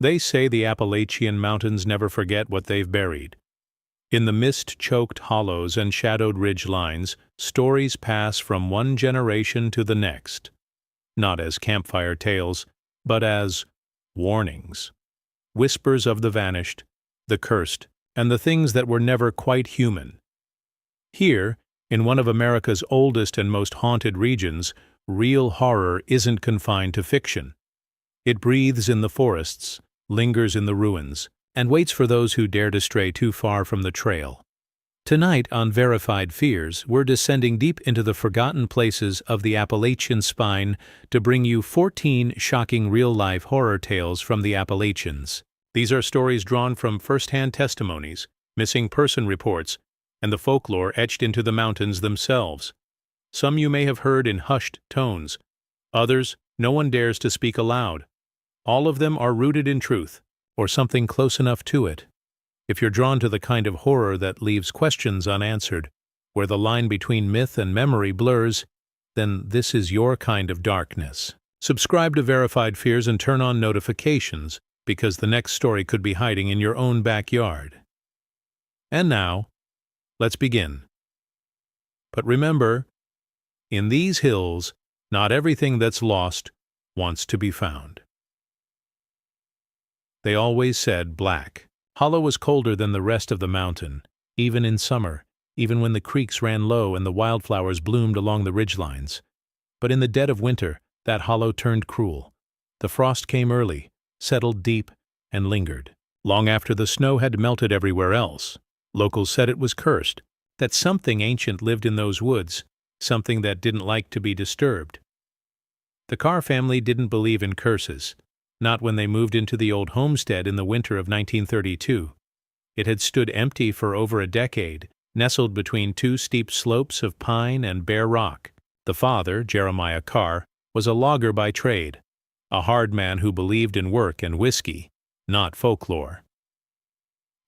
They say the Appalachian mountains never forget what they've buried. In the mist-choked hollows and shadowed ridgelines, stories pass from one generation to the next, not as campfire tales, but as warnings. Whispers of the vanished, the cursed, and the things that were never quite human. Here, in one of America's oldest and most haunted regions, real horror isn't confined to fiction. It breathes in the forests, lingers in the ruins, and waits for those who dare to stray too far from the trail. Tonight on Verified Fears, we're descending deep into the forgotten places of the Appalachian spine to bring you 14 shocking real-life horror tales from the Appalachians. These are stories drawn from first-hand testimonies, missing person reports, and the folklore etched into the mountains themselves. Some you may have heard in hushed tones. Others, no one dares to speak aloud. All of them are rooted in truth, or something close enough to it. If you're drawn to the kind of horror that leaves questions unanswered, where the line between myth and memory blurs, then this is your kind of darkness. Subscribe to Verified Fears and turn on notifications, because the next story could be hiding in your own backyard. And now, let's begin. But remember, in these hills, not everything that's lost wants to be found. They always said black. Hollow was colder than the rest of the mountain, even in summer, even when the creeks ran low and the wildflowers bloomed along the ridgelines. But in the dead of winter, that hollow turned cruel. The frost came early, settled deep, and lingered, long after the snow had melted everywhere else. Locals said it was cursed, that something ancient lived in those woods, something that didn't like to be disturbed. The Carr family didn't believe in curses, not when they moved into the old homestead in the winter of 1932. It had stood empty for over a decade, nestled between two steep slopes of pine and bare rock. The father, Jeremiah Carr, was a logger by trade, a hard man who believed in work and whiskey, not folklore.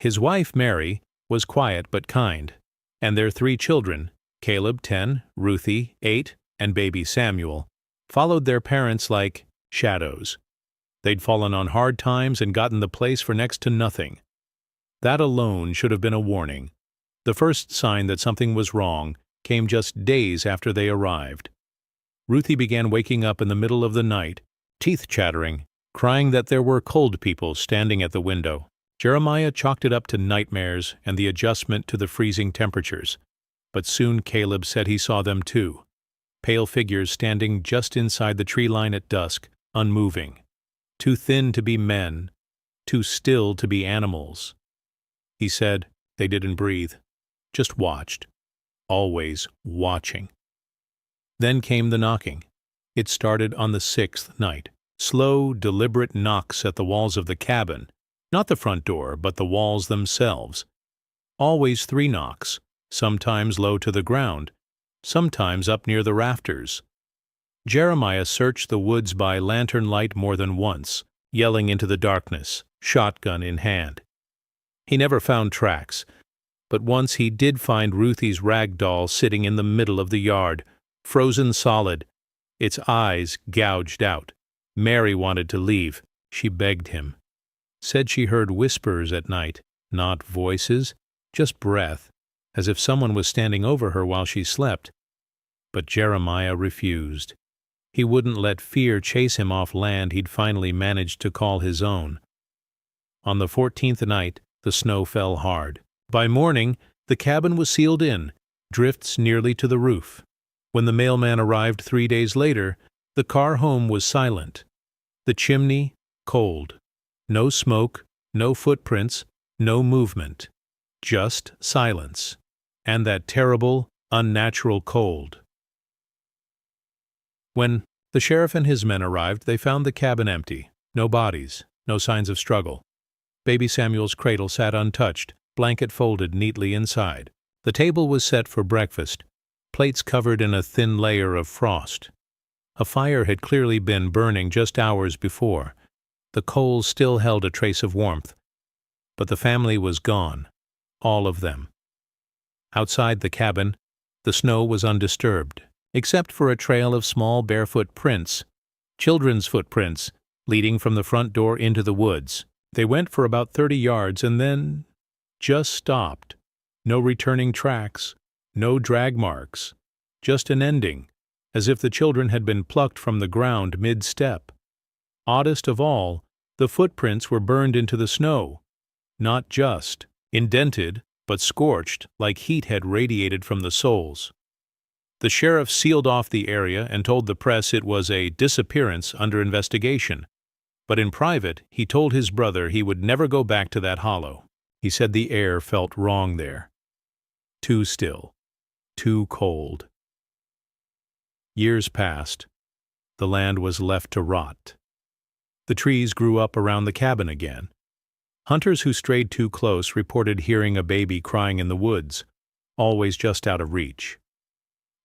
His wife, Mary, was quiet but kind, and their 3 children, Caleb 10, Ruthie 8, and baby Samuel, followed their parents like shadows. They'd fallen on hard times and gotten the place for next to nothing. That alone should have been a warning. The first sign that something was wrong came just days after they arrived. Ruthie began waking up in the middle of the night, teeth chattering, crying that there were cold people standing at the window. Jeremiah chalked it up to nightmares and the adjustment to the freezing temperatures. But soon Caleb said he saw them too, pale figures standing just inside the tree line at dusk, unmoving. Too thin to be men, too still to be animals. He said they didn't breathe, just watched, always watching. Then came the knocking. It started on the 6th night. Slow, deliberate knocks at the walls of the cabin, not the front door, but the walls themselves. Always 3 knocks, sometimes low to the ground, sometimes up near the rafters. Jeremiah searched the woods by lantern light more than once, yelling into the darkness, shotgun in hand. He never found tracks, but once he did find Ruthie's rag doll sitting in the middle of the yard, frozen solid, its eyes gouged out. Mary wanted to leave. She begged him. Said she heard whispers at night, not voices, just breath, as if someone was standing over her while she slept. But Jeremiah refused. He wouldn't let fear chase him off land he'd finally managed to call his own. On the 14th night, the snow fell hard. By morning, the cabin was sealed in, drifts nearly to the roof. When the mailman arrived 3 days later, the Carr home was silent. The chimney, cold. No smoke, no footprints, no movement. Just silence. And that terrible, unnatural cold. When the sheriff and his men arrived, they found the cabin empty. No bodies, no signs of struggle. Baby Samuel's cradle sat untouched, blanket folded neatly inside. The table was set for breakfast, plates covered in a thin layer of frost. A fire had clearly been burning just hours before. The coals still held a trace of warmth. But the family was gone, all of them. Outside the cabin, the snow was undisturbed, except for a trail of small barefoot prints, children's footprints, leading from the front door into the woods. They went for about 30 yards and then just stopped. No returning tracks, no drag marks, just an ending, as if the children had been plucked from the ground mid-step. Oddest of all, the footprints were burned into the snow. Not just indented, but scorched, like heat had radiated from the soles. The sheriff sealed off the area and told the press it was a disappearance under investigation. But in private, he told his brother he would never go back to that hollow. He said the air felt wrong there. Too still. Too cold. Years passed. The land was left to rot. The trees grew up around the cabin again. Hunters who strayed too close reported hearing a baby crying in the woods, always just out of reach.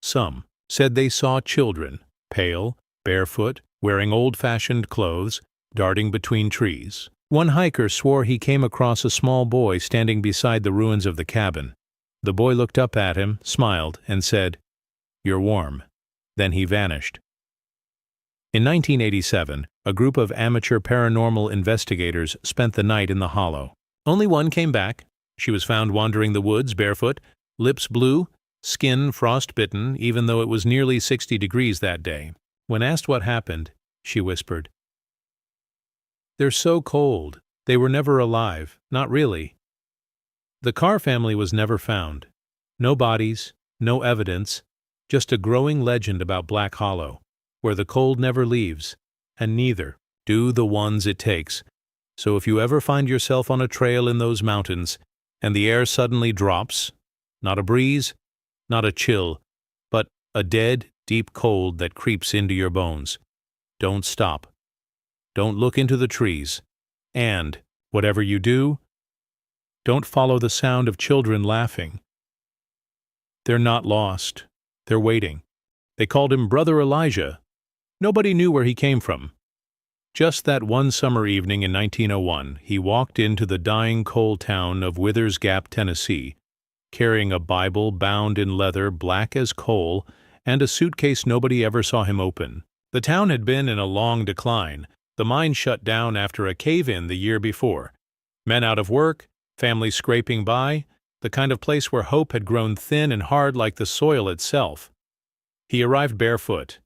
Some said they saw children, pale, barefoot, wearing old-fashioned clothes, darting between trees. One hiker swore he came across a small boy standing beside the ruins of the cabin. The boy looked up at him, smiled, and said, "You're warm." Then he vanished. In 1987, a group of amateur paranormal investigators spent the night in the hollow. Only one came back. She was found wandering the woods barefoot, lips blue, skin frostbitten, even though it was nearly 60 degrees that day. When asked what happened, she whispered, "They're so cold. They were never alive. Not really." The Carr family was never found. No bodies, no evidence, just a growing legend about Black Hollow, where the cold never leaves, and neither do the ones it takes. So if you ever find yourself on a trail in those mountains, and the air suddenly drops, not a breeze, not a chill, but a dead, deep cold that creeps into your bones, don't stop. Don't look into the trees. And, whatever you do, don't follow the sound of children laughing. They're not lost. They're waiting. They called him Brother Elijah. Nobody knew where he came from. Just that one summer evening in 1901, he walked into the dying coal town of Withers Gap, Tennessee, carrying a Bible bound in leather black as coal and a suitcase nobody ever saw him open. The town had been in a long decline. The mine shut down after a cave-in the year before. Men out of work, families scraping by, the kind of place where hope had grown thin and hard like the soil itself. He arrived barefoot,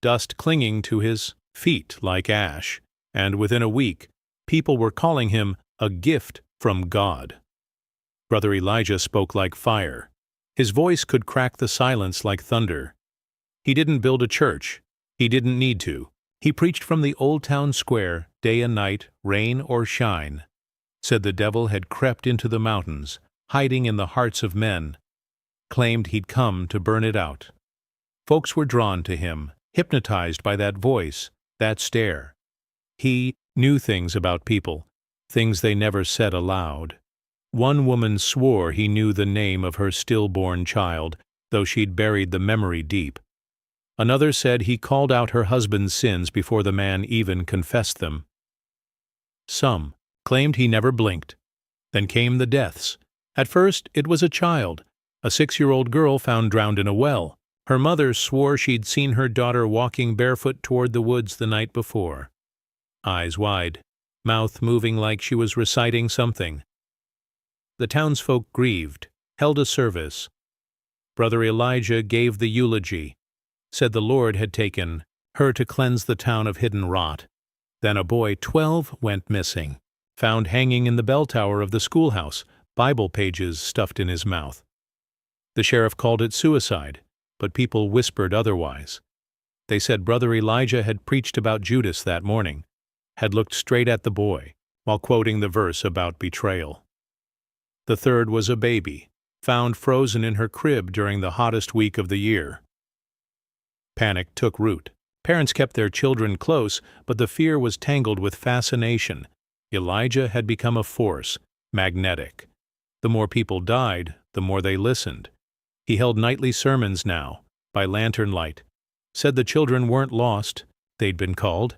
dust clinging to his feet like ash, and within a week, people were calling him a gift from God. Brother Elijah spoke like fire. His voice could crack the silence like thunder. He didn't build a church. He didn't need to. He preached from the old town square, day and night, rain or shine. Said the devil had crept into the mountains, hiding in the hearts of men. Claimed he'd come to burn it out. Folks were drawn to him, hypnotized by that voice, that stare. He knew things about people, things they never said aloud. One woman swore he knew the name of her stillborn child, though she'd buried the memory deep. Another said he called out her husband's sins before the man even confessed them. Some claimed he never blinked. Then came the deaths. At first, it was a child, a 6-year-old girl found drowned in a well. Her mother swore she'd seen her daughter walking barefoot toward the woods the night before. Eyes wide, mouth moving like she was reciting something. The townsfolk grieved, held a service. Brother Elijah gave the eulogy, said the Lord had taken her to cleanse the town of hidden rot. Then a boy 12 went missing, found hanging in the bell tower of the schoolhouse, Bible pages stuffed in his mouth. The sheriff called it suicide, but people whispered otherwise. They said Brother Elijah had preached about Judas that morning, had looked straight at the boy, while quoting the verse about betrayal. The third was a baby, found frozen in her crib during the hottest week of the year. Panic took root. Parents kept their children close, but the fear was tangled with fascination. Elijah had become a force, magnetic. The more people died, the more they listened. He held nightly sermons now, by lantern light. Said the children weren't lost, they'd been called.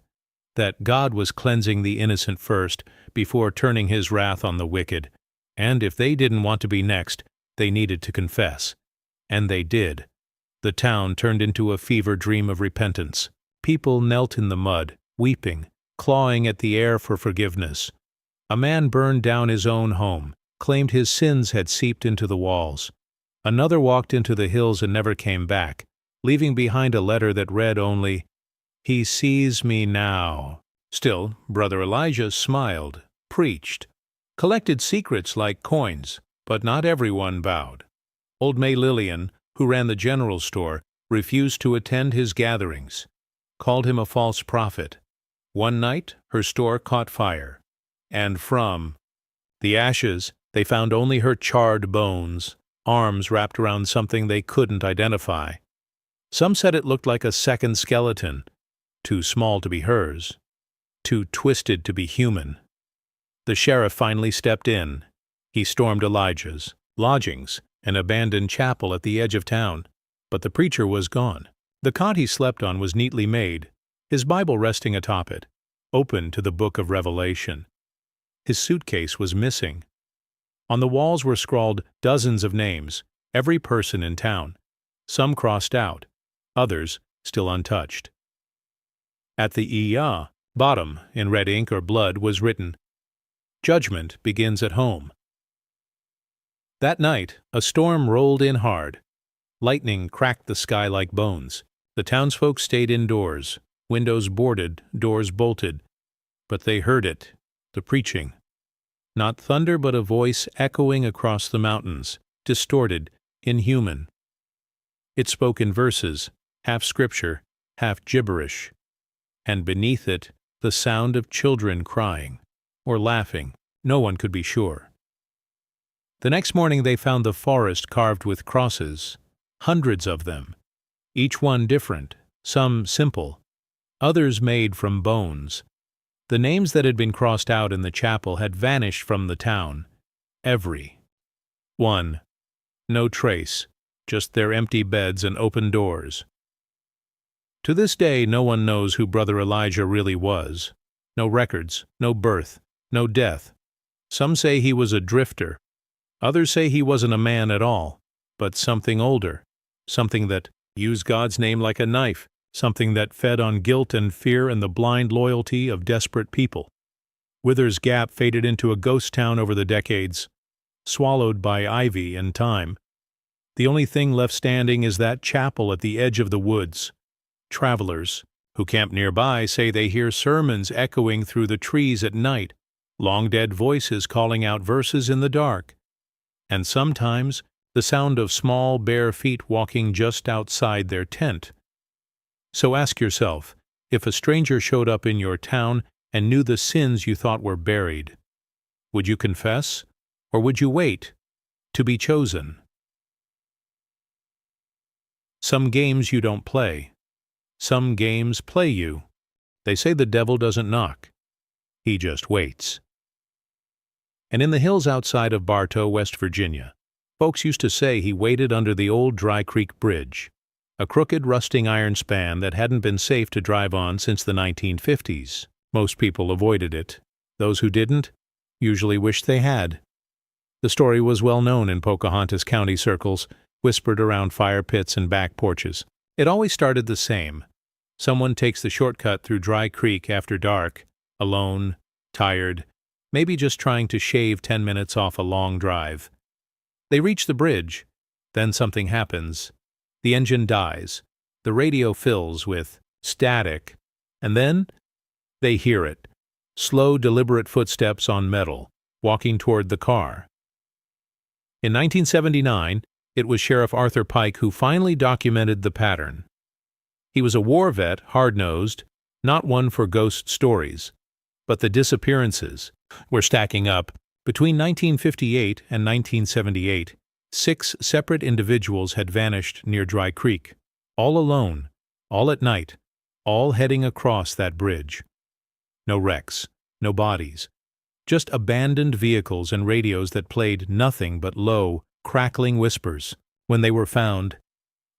That God was cleansing the innocent first, before turning his wrath on the wicked. And if they didn't want to be next, they needed to confess. And they did. The town turned into a fever dream of repentance. People knelt in the mud, weeping, clawing at the air for forgiveness. A man burned down his own home, claimed his sins had seeped into the walls. Another walked into the hills and never came back, leaving behind a letter that read only, "He sees me now." Still, Brother Elijah smiled, preached, collected secrets like coins, but not everyone bowed. Old May Lillian, who ran the general store, refused to attend his gatherings, called him a false prophet. One night, her store caught fire, and from the ashes they found only her charred bones, arms wrapped around something they couldn't identify. Some said it looked like a second skeleton, too small to be hers, too twisted to be human. The sheriff finally stepped in. He stormed Elijah's lodgings, an abandoned chapel at the edge of town, but the preacher was gone. The cot he slept on was neatly made, his Bible resting atop it, open to the book of Revelation. His suitcase was missing. On the walls were scrawled dozens of names, every person in town, some crossed out, others still untouched. At the bottom, in red ink or blood, was written, "Judgment begins at home." That night, a storm rolled in hard. Lightning cracked the sky like bones. The townsfolk stayed indoors, windows boarded, doors bolted. But they heard it, the preaching. Not thunder, but a voice echoing across the mountains, distorted, inhuman. It spoke in verses, half scripture, half gibberish. And beneath it, the sound of children crying, or laughing, no one could be sure. The next morning they found the forest carved with crosses, hundreds of them, each one different, some simple, others made from bones. The names that had been crossed out in the chapel had vanished from the town. Every one. No trace, just their empty beds and open doors. To this day no one knows who Brother Elijah really was. No records, no birth, no death. Some say he was a drifter. Others say he wasn't a man at all, but something older, something that used God's name like a knife, something that fed on guilt and fear and the blind loyalty of desperate people. Withers Gap faded into a ghost town over the decades, swallowed by ivy and time. The only thing left standing is that chapel at the edge of the woods. Travelers who camp nearby say they hear sermons echoing through the trees at night, long-dead voices calling out verses in the dark, and sometimes the sound of small, bare feet walking just outside their tent. So ask yourself, if a stranger showed up in your town and knew the sins you thought were buried, would you confess, or would you wait to be chosen? Some games you don't play. Some games play you. They say the devil doesn't knock. He just waits. And in the hills outside of Bartow, West Virginia, folks used to say he waited under the old Dry Creek Bridge, a crooked, rusting iron span that hadn't been safe to drive on since the 1950s. Most people avoided it. Those who didn't usually wished they had. The story was well known in Pocahontas County circles, whispered around fire pits and back porches. It always started the same. Someone takes the shortcut through Dry Creek after dark, alone, tired, maybe just trying to shave 10 minutes off a long drive. They reach the bridge. Then something happens. The engine dies. The radio fills with static. And then they hear it. Slow, deliberate footsteps on metal, walking toward the car. In 1979, it was Sheriff Arthur Pike who finally documented the pattern. He was a war vet, hard-nosed, not one for ghost stories. But the disappearances were stacking up. Between 1958 and 1978, 6 separate individuals had vanished near Dry Creek, all alone, all at night, all heading across that bridge. No wrecks, no bodies, just abandoned vehicles and radios that played nothing but low, crackling whispers. When they were found,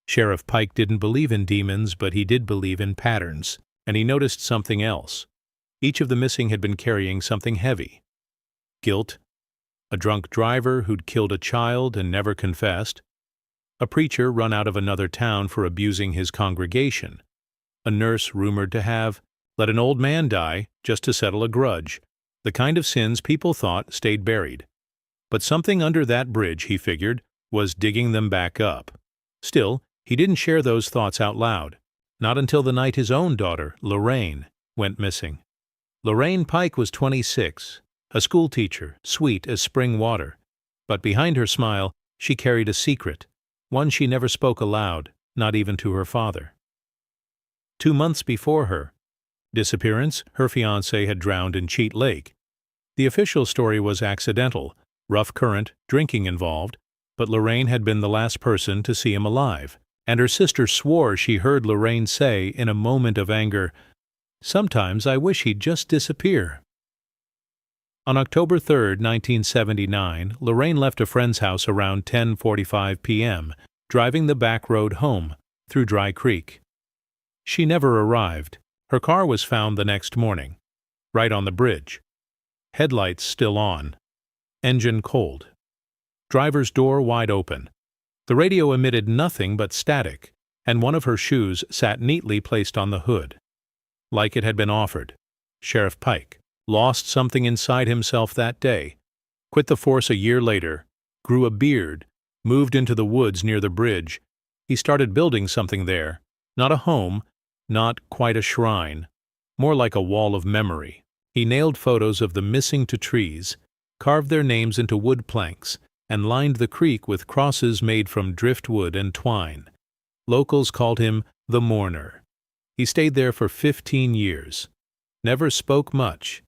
Sheriff Pike didn't believe in demons, but he did believe in patterns, and he noticed something else. Each of the missing had been carrying something heavy. Guilt, a drunk driver who'd killed a child and never confessed, a preacher run out of another town for abusing his congregation, a nurse rumored to have Let an old man die just to settle a grudge, the kind of sins people thought stayed buried. But something under that bridge, he figured, was digging them back up. Still, he didn't share those thoughts out loud, not until the night his own daughter, Lorraine, went missing. Lorraine Pike was 26, a schoolteacher, sweet as spring water. But behind her smile, she carried a secret, one she never spoke aloud, not even to her father. 2 months before her disappearance, her fiancé had drowned in Cheat Lake. The official story was accidental, rough current, drinking involved, but Lorraine had been the last person to see him alive, and her sister swore she heard Lorraine say in a moment of anger, "Sometimes I wish he'd just disappear." On October 3, 1979, Lorraine left a friend's house around 10:45 p.m., driving the back road home, through Dry Creek. She never arrived. Her car was found the next morning, right on the bridge. Headlights still on. Engine cold. Driver's door wide open. The radio emitted nothing but static, and one of her shoes sat neatly placed on the hood. Like it had been offered. Sheriff Pike lost something inside himself that day, quit the force a year later, grew a beard, moved into the woods near the bridge. He started building something there, not a home, not quite a shrine, more like a wall of memory. He nailed photos of the missing to trees, carved their names into wood planks, and lined the creek with crosses made from driftwood and twine. Locals called him the Mourner. He stayed there for 15 years. Never spoke much.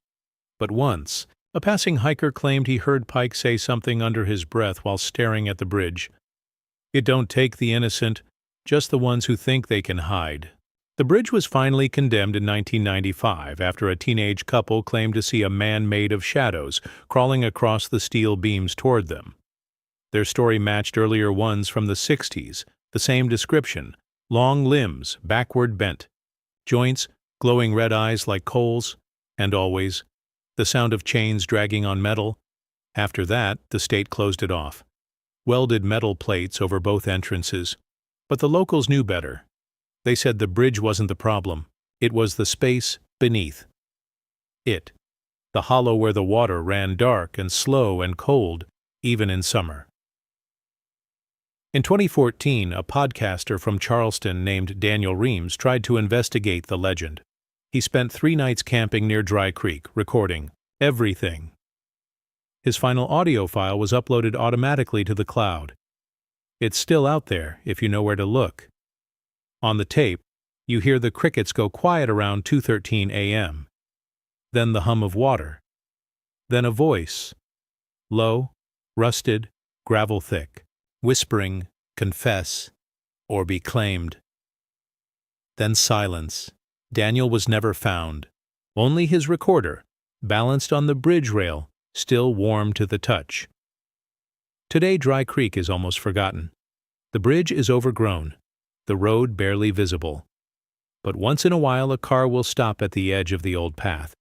But once, a passing hiker claimed he heard Pike say something under his breath while staring at the bridge. "It don't take the innocent, just the ones who think they can hide." The bridge was finally condemned in 1995 after a teenage couple claimed to see a man made of shadows crawling across the steel beams toward them. Their story matched earlier ones from the 60s, the same description: long limbs, backward bent, joints, glowing red eyes like coals, and always the sound of chains dragging on metal. After that, the state closed it off. Welded metal plates over both entrances. But the locals knew better. They said the bridge wasn't the problem. It was the space beneath. The hollow where the water ran dark and slow and cold, even in summer. In 2014, a podcaster from Charleston named Daniel Reams tried to investigate the legend. He spent 3 nights camping near Dry Creek, recording everything. His final audio file was uploaded automatically to the cloud. It's still out there if you know where to look. On the tape, you hear the crickets go quiet around 2:13 a.m. Then the hum of water. Then a voice. Low, rusted, gravel thick, whispering, "Confess, or be claimed." Then silence. Daniel was never found. Only his recorder, balanced on the bridge rail, still warm to the touch. Today, Dry Creek is almost forgotten. The bridge is overgrown, the road barely visible. But once in a while a car will stop at the edge of the old path.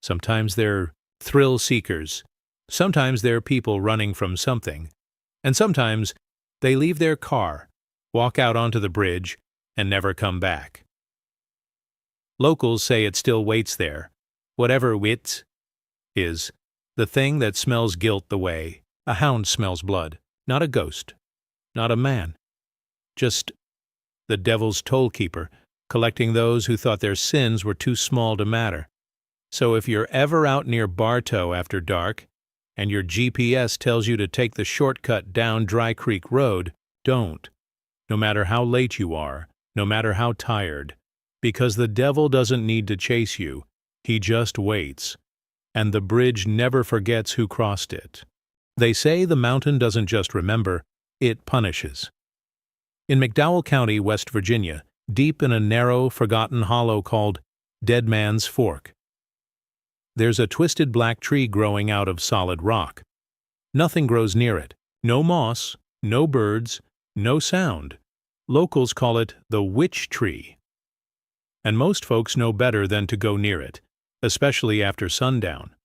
Sometimes they're thrill seekers, sometimes they're people running from something, and sometimes they leave their car, walk out onto the bridge, and never come back. Locals say it still waits there, whatever wit is, the thing that smells guilt the way a hound smells blood, not a ghost, not a man, just the devil's toll-keeper, collecting those who thought their sins were too small to matter. So if you're ever out near Bartow after dark, and your GPS tells you to take the shortcut down Dry Creek Road, don't. No matter how late you are, no matter how tired, because the devil doesn't need to chase you, he just waits, and the bridge never forgets who crossed it. They say the mountain doesn't just remember, it punishes. In McDowell County, West Virginia, deep in a narrow, forgotten hollow called Dead Man's Fork, there's a twisted black tree growing out of solid rock. Nothing grows near it. No moss, no birds, no sound. Locals call it the witch tree. And most folks know better than to go near it, especially after sundown.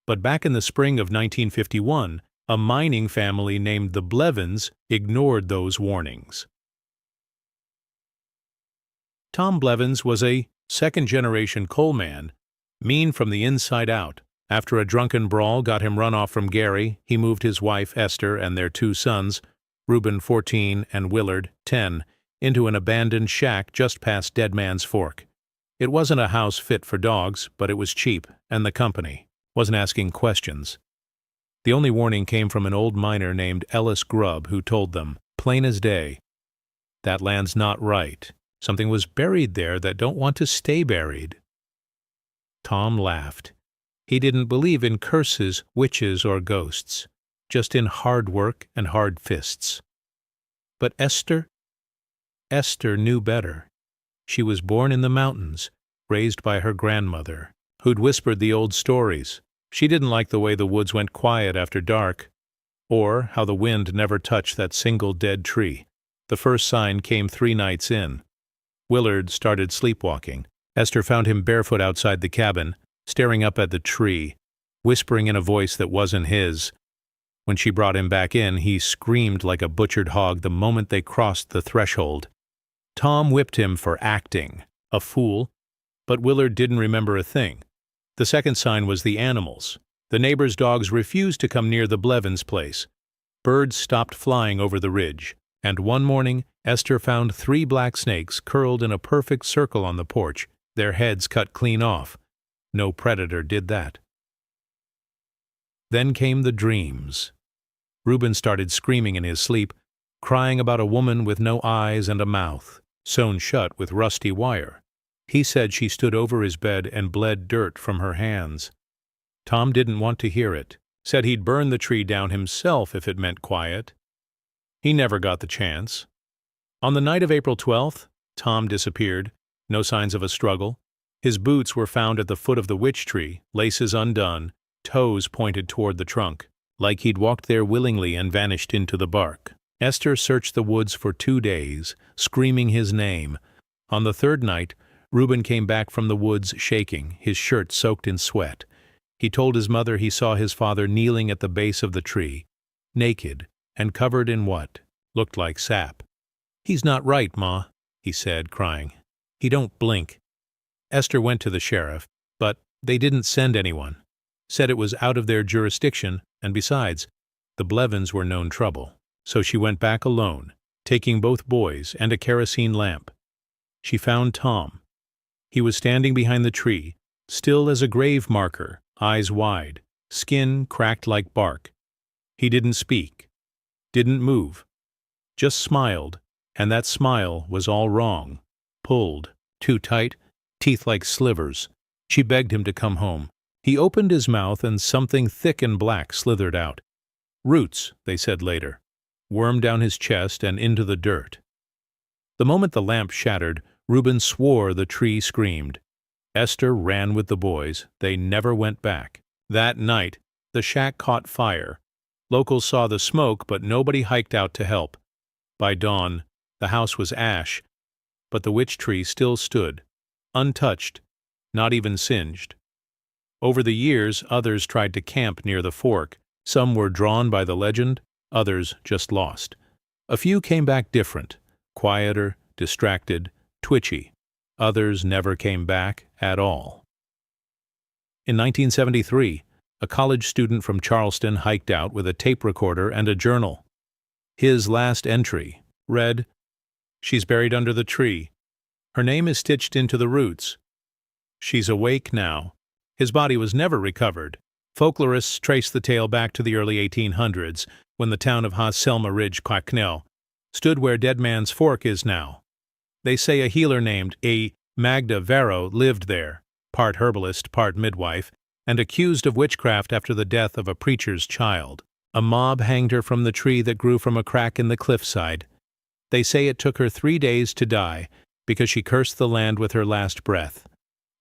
But back in the spring of 1951, a mining family named the Blevins ignored those warnings. Tom Blevins was a Second-generation coal man, mean from the inside out. After a drunken brawl got him run off from Gary, he moved his wife, Esther, and their 2 sons, Reuben, 14, and Willard, 10, into an abandoned shack just past Dead Man's Fork. It wasn't a house fit for dogs, but it was cheap, and the company wasn't asking questions. The only warning came from an old miner named Ellis Grubb, who told them, plain as day, "That land's not right. Something was buried there that don't want to stay buried." Tom laughed. He didn't believe in curses, witches, or ghosts, just in hard work and hard fists. But Esther knew better. She was born in the mountains, raised by her grandmother, who'd whispered the old stories. She didn't like the way the woods went quiet after dark, or how the wind never touched that single dead tree. The first sign came 3 nights in. Willard started sleepwalking. Esther found him barefoot outside the cabin, staring up at the tree, whispering in a voice that wasn't his. When she brought him back in, he screamed like a butchered hog the moment they crossed the threshold. Tom whipped him for acting, a fool, but Willard didn't remember a thing. The second sign was the animals. The neighbors' dogs refused to come near the Blevins' place. Birds stopped flying over the ridge, and one morning Esther found 3 black snakes curled in a perfect circle on the porch, their heads cut clean off. No predator did that. Then came the dreams. Reuben started screaming in his sleep, crying about a woman with no eyes and a mouth, sewn shut with rusty wire. He said she stood over his bed and bled dirt from her hands. Tom didn't want to hear it, said he'd burn the tree down himself if it meant quiet. He never got the chance. On the night of April 12th, Tom disappeared, no signs of a struggle. His boots were found at the foot of the witch tree, laces undone, toes pointed toward the trunk, like he'd walked there willingly and vanished into the bark. Esther searched the woods for 2 days, screaming his name. On the 3rd night, Reuben came back from the woods shaking, his shirt soaked in sweat. He told his mother he saw his father kneeling at the base of the tree, naked and covered in what looked like sap. "He's not right, Ma," he said, crying. "He don't blink." Esther went to the sheriff, but they didn't send anyone. Said it was out of their jurisdiction, and besides, the Blevins were known trouble. So she went back alone, taking both boys and a kerosene lamp. She found Tom. He was standing behind the tree, still as a grave marker, eyes wide, skin cracked like bark. He didn't speak, didn't move, just smiled, and that smile was all wrong. Pulled, too tight, teeth like slivers. She begged him to come home. He opened his mouth and something thick and black slithered out. Roots, they said later, wormed down his chest and into the dirt. The moment the lamp shattered, Reuben swore the tree screamed. Esther ran with the boys. They never went back. That night, the shack caught fire. Locals saw the smoke, but nobody hiked out to help. By dawn, the house was ash, but the witch tree still stood, untouched, not even singed. Over the years, others tried to camp near the fork. Some were drawn by the legend, others just lost. A few came back different, quieter, distracted, twitchy. Others never came back at all. In 1973, a college student from Charleston hiked out with a tape recorder and a journal. His last entry read, "She's buried under the tree. Her name is stitched into the roots. She's awake now." His body was never recovered. Folklorists trace the tale back to the early 1800s, when the town of Selma Ridge, Quacknell, stood where Dead Man's Fork is now. They say a healer named A. Magda Vero lived there, part herbalist, part midwife, and accused of witchcraft after the death of a preacher's child. A mob hanged her from the tree that grew from a crack in the cliffside. They say it took her 3 days to die because she cursed the land with her last breath.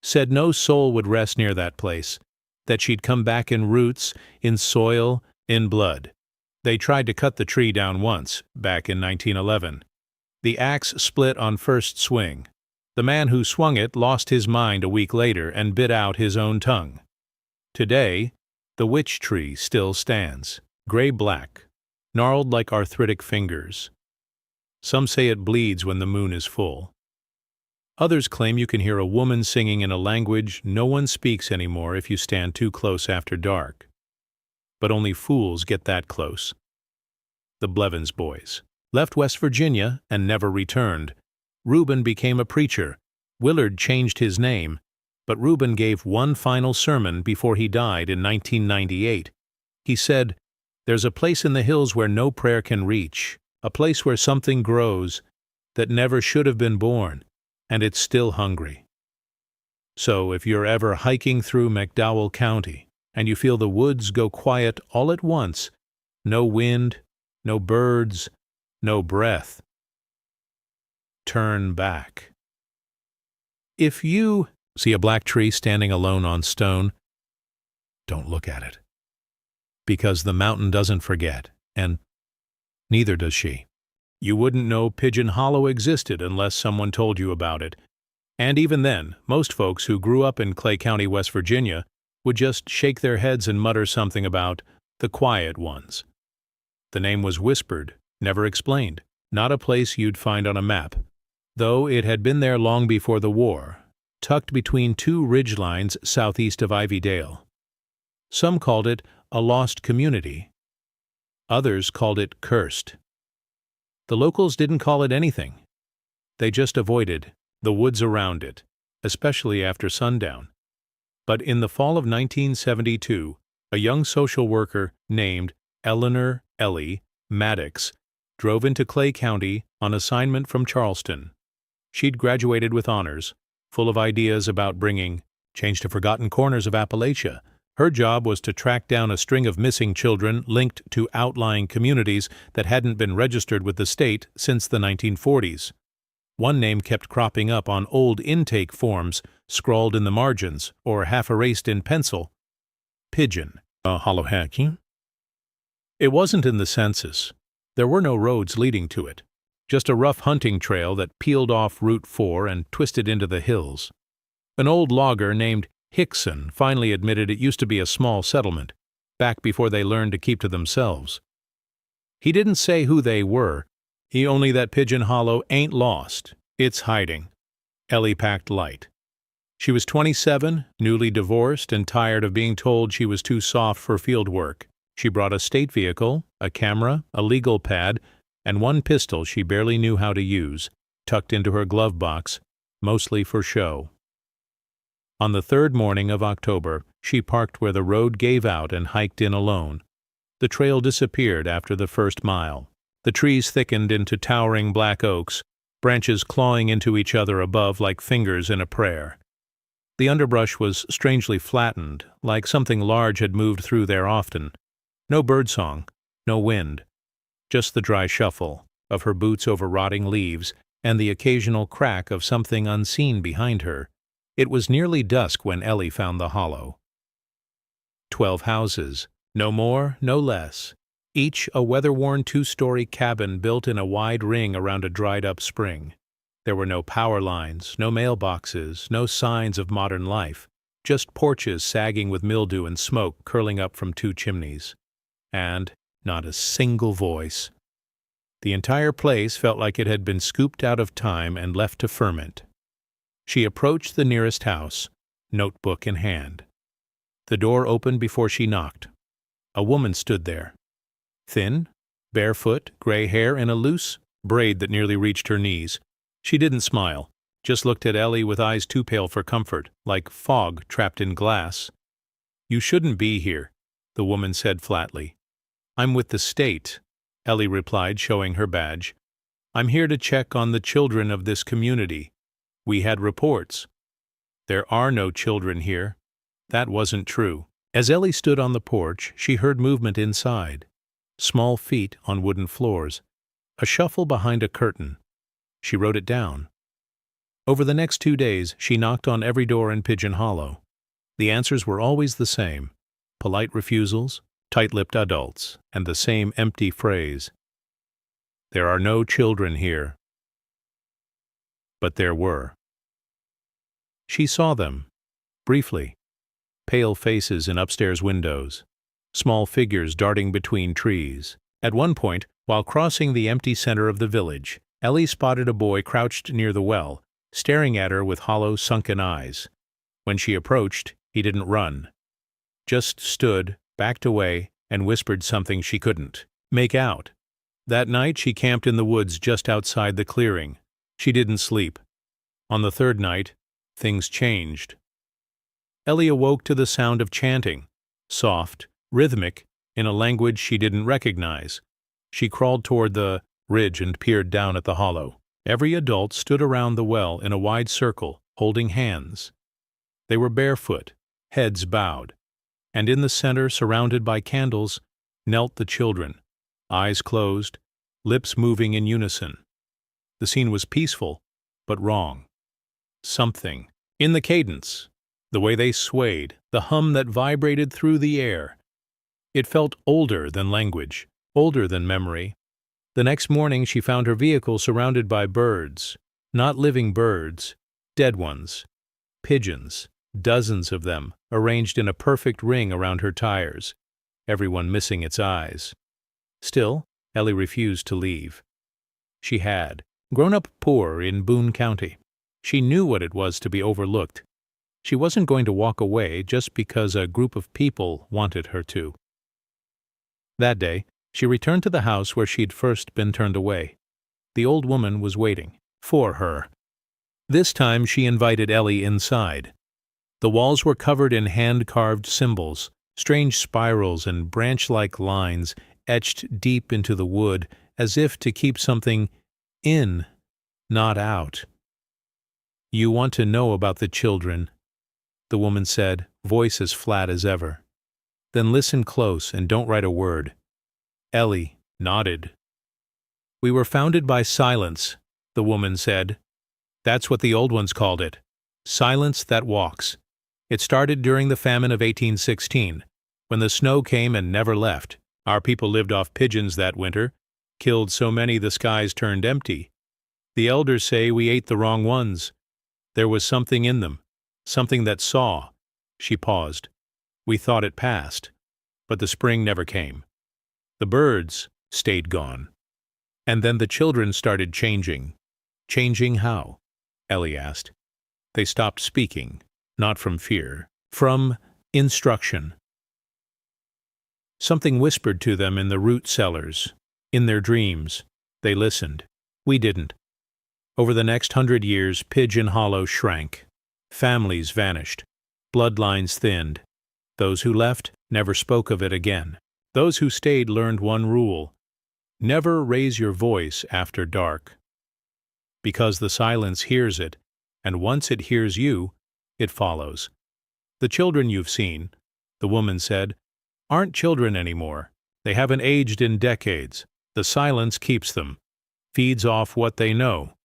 Said no soul would rest near that place, that she'd come back in roots, in soil, in blood. They tried to cut the tree down once, back in 1911. The axe split on first swing. The man who swung it lost his mind a week later and bit out his own tongue. Today, the witch tree still stands, gray-black, gnarled like arthritic fingers. Some say it bleeds when the moon is full. Others claim you can hear a woman singing in a language no one speaks anymore if you stand too close after dark. But only fools get that close. The Blevins boys left West Virginia and never returned. Reuben became a preacher. Willard changed his name, but Reuben gave one final sermon before he died in 1998. He said, "There's a place in the hills where no prayer can reach, a place where something grows that never should have been born, and it's still hungry." So if you're ever hiking through McDowell County and you feel the woods go quiet all at once, no wind, no birds, no breath, turn back. If you see a black tree standing alone on stone, don't look at it. Because the mountain doesn't forget, and neither does she. You wouldn't know Pigeon Hollow existed unless someone told you about it. And even then, most folks who grew up in Clay County, West Virginia, would just shake their heads and mutter something about the quiet ones. The name was whispered, never explained, not a place you'd find on a map, though it had been there long before the war, tucked between two ridgelines southeast of Ivydale. Some called it a lost community. Others called it cursed. The locals didn't call it anything. They just avoided the woods around it, especially after sundown. But in the fall of 1972, a young social worker named Eleanor Ellie Maddox drove into Clay County on assignment from Charleston. She'd graduated with honors, full of ideas about bringing change to forgotten corners of Appalachia. Her job was to track down a string of missing children linked to outlying communities that hadn't been registered with the state since the 1940s. One name kept cropping up on old intake forms, scrawled in the margins or half-erased in pencil. Pigeon Hollow. It wasn't in the census. There were no roads leading to it, just a rough hunting trail that peeled off Route 4 and twisted into the hills. An old logger named Hickson finally admitted it used to be a small settlement, back before they learned to keep to themselves. He didn't say who they were, he only that Pigeon Hollow ain't lost, it's hiding. Ellie packed light. She was 27, newly divorced, and tired of being told she was too soft for field work. She brought a state vehicle, a camera, a legal pad, and one pistol she barely knew how to use, tucked into her glove box, mostly for show. On the third morning of October, she parked where the road gave out and hiked in alone. The trail disappeared after the first mile. The trees thickened into towering black oaks, branches clawing into each other above like fingers in a prayer. The underbrush was strangely flattened, like something large had moved through there often. No birdsong, no wind, just the dry shuffle of her boots over rotting leaves and the occasional crack of something unseen behind her. It was nearly dusk when Ellie found the hollow. 12 houses, no more, no less, each a weather-worn two-story cabin built in a wide ring around a dried-up spring. There were no power lines, no mailboxes, no signs of modern life, just porches sagging with mildew and smoke curling up from two chimneys. And not a single voice. The entire place felt like it had been scooped out of time and left to ferment. She approached the nearest house, notebook in hand. The door opened before she knocked. A woman stood there. Thin, barefoot, gray hair, and a loose braid that nearly reached her knees. She didn't smile, just looked at Ellie with eyes too pale for comfort, like fog trapped in glass. "You shouldn't be here," the woman said flatly. "I'm with the state," Ellie replied, showing her badge. "I'm here to check on the children of this community. We had reports." "There are no children here." That wasn't true. As Ellie stood on the porch, she heard movement inside. Small feet on wooden floors. A shuffle behind a curtain. She wrote it down. Over the next 2 days, she knocked on every door in Pigeon Hollow. The answers were always the same. Polite refusals, tight-lipped adults, and the same empty phrase. "There are no children here." But there were. She saw them, briefly. Pale faces in upstairs windows. Small figures darting between trees. At one point, while crossing the empty center of the village, Ellie spotted a boy crouched near the well, staring at her with hollow, sunken eyes. When she approached, he didn't run. Just stood, backed away, and whispered something she couldn't make out. That night she camped in the woods just outside the clearing. She didn't sleep. On the third night, things changed. Ellie awoke to the sound of chanting, soft, rhythmic, in a language she didn't recognize. She crawled toward the ridge and peered down at the hollow. Every adult stood around the well in a wide circle, holding hands. They were barefoot, heads bowed, and in the center, surrounded by candles, knelt the children, eyes closed, lips moving in unison. The scene was peaceful, but wrong. Something in the cadence, the way they swayed, the hum that vibrated through the air. It felt older than language, older than memory. The next morning she found her vehicle surrounded by birds, not living birds, dead ones, pigeons, dozens of them, arranged in a perfect ring around her tires, everyone missing its eyes. Still, Ellie refused to leave. She had grown up poor in Boone County. She knew what it was to be overlooked. She wasn't going to walk away just because a group of people wanted her to. That day, she returned to the house where she'd first been turned away. The old woman was waiting for her. This time she invited Ellie inside. The walls were covered in hand-carved symbols, strange spirals and branch-like lines etched deep into the wood, as if to keep something in, not out. "You want to know about the children," the woman said, voice as flat as ever. "Then listen close and don't write a word." Ellie nodded. "We were founded by silence," the woman said. "That's what the old ones called it. Silence that walks. It started during the famine of 1816, when the snow came and never left. Our people lived off pigeons that winter, killed so many the skies turned empty. The elders say we ate the wrong ones. There was something in them, something that saw." She paused. "We thought it passed, but the spring never came. The birds stayed gone. And then the children started changing." "Changing how?" Ellie asked. "They stopped speaking, not from fear, from instruction. Something whispered to them in the root cellars, in their dreams. They listened. We didn't. Over the next 100 years, Pigeon Hollow shrank. Families vanished. Bloodlines thinned. Those who left never spoke of it again. Those who stayed learned one rule: never raise your voice after dark. Because the silence hears it, and once it hears you, it follows. The children you've seen," the woman said, "aren't children anymore. They haven't aged in decades. The silence keeps them, feeds off what they know.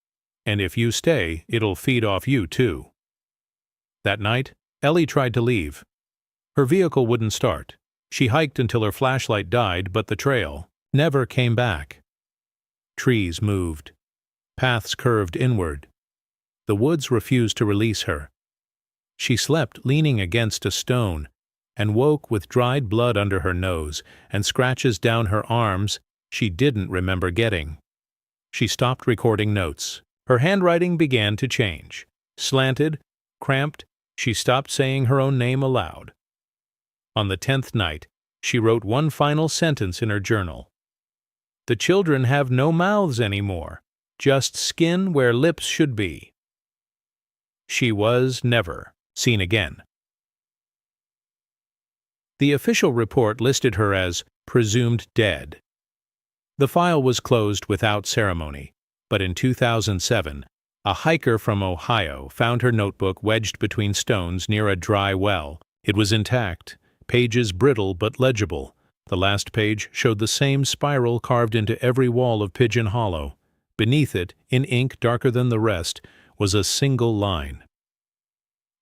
And if you stay, it'll feed off you too." That night, Ellie tried to leave. Her vehicle wouldn't start. She hiked until her flashlight died, but the trail never came back. Trees moved. Paths curved inward. The woods refused to release her. She slept leaning against a stone, and woke with dried blood under her nose and scratches down her arms she didn't remember getting. She stopped recording notes. Her handwriting began to change. Slanted, cramped, she stopped saying her own name aloud. On the 10th night, she wrote one final sentence in her journal. "The children have no mouths anymore, just skin where lips should be." She was never seen again. The official report listed her as presumed dead. The file was closed without ceremony, but in 2007, a hiker from Ohio found her notebook wedged between stones near a dry well. It was intact, pages brittle but legible. The last page showed the same spiral carved into every wall of Pigeon Hollow. Beneath it, in ink darker than the rest, was a single line.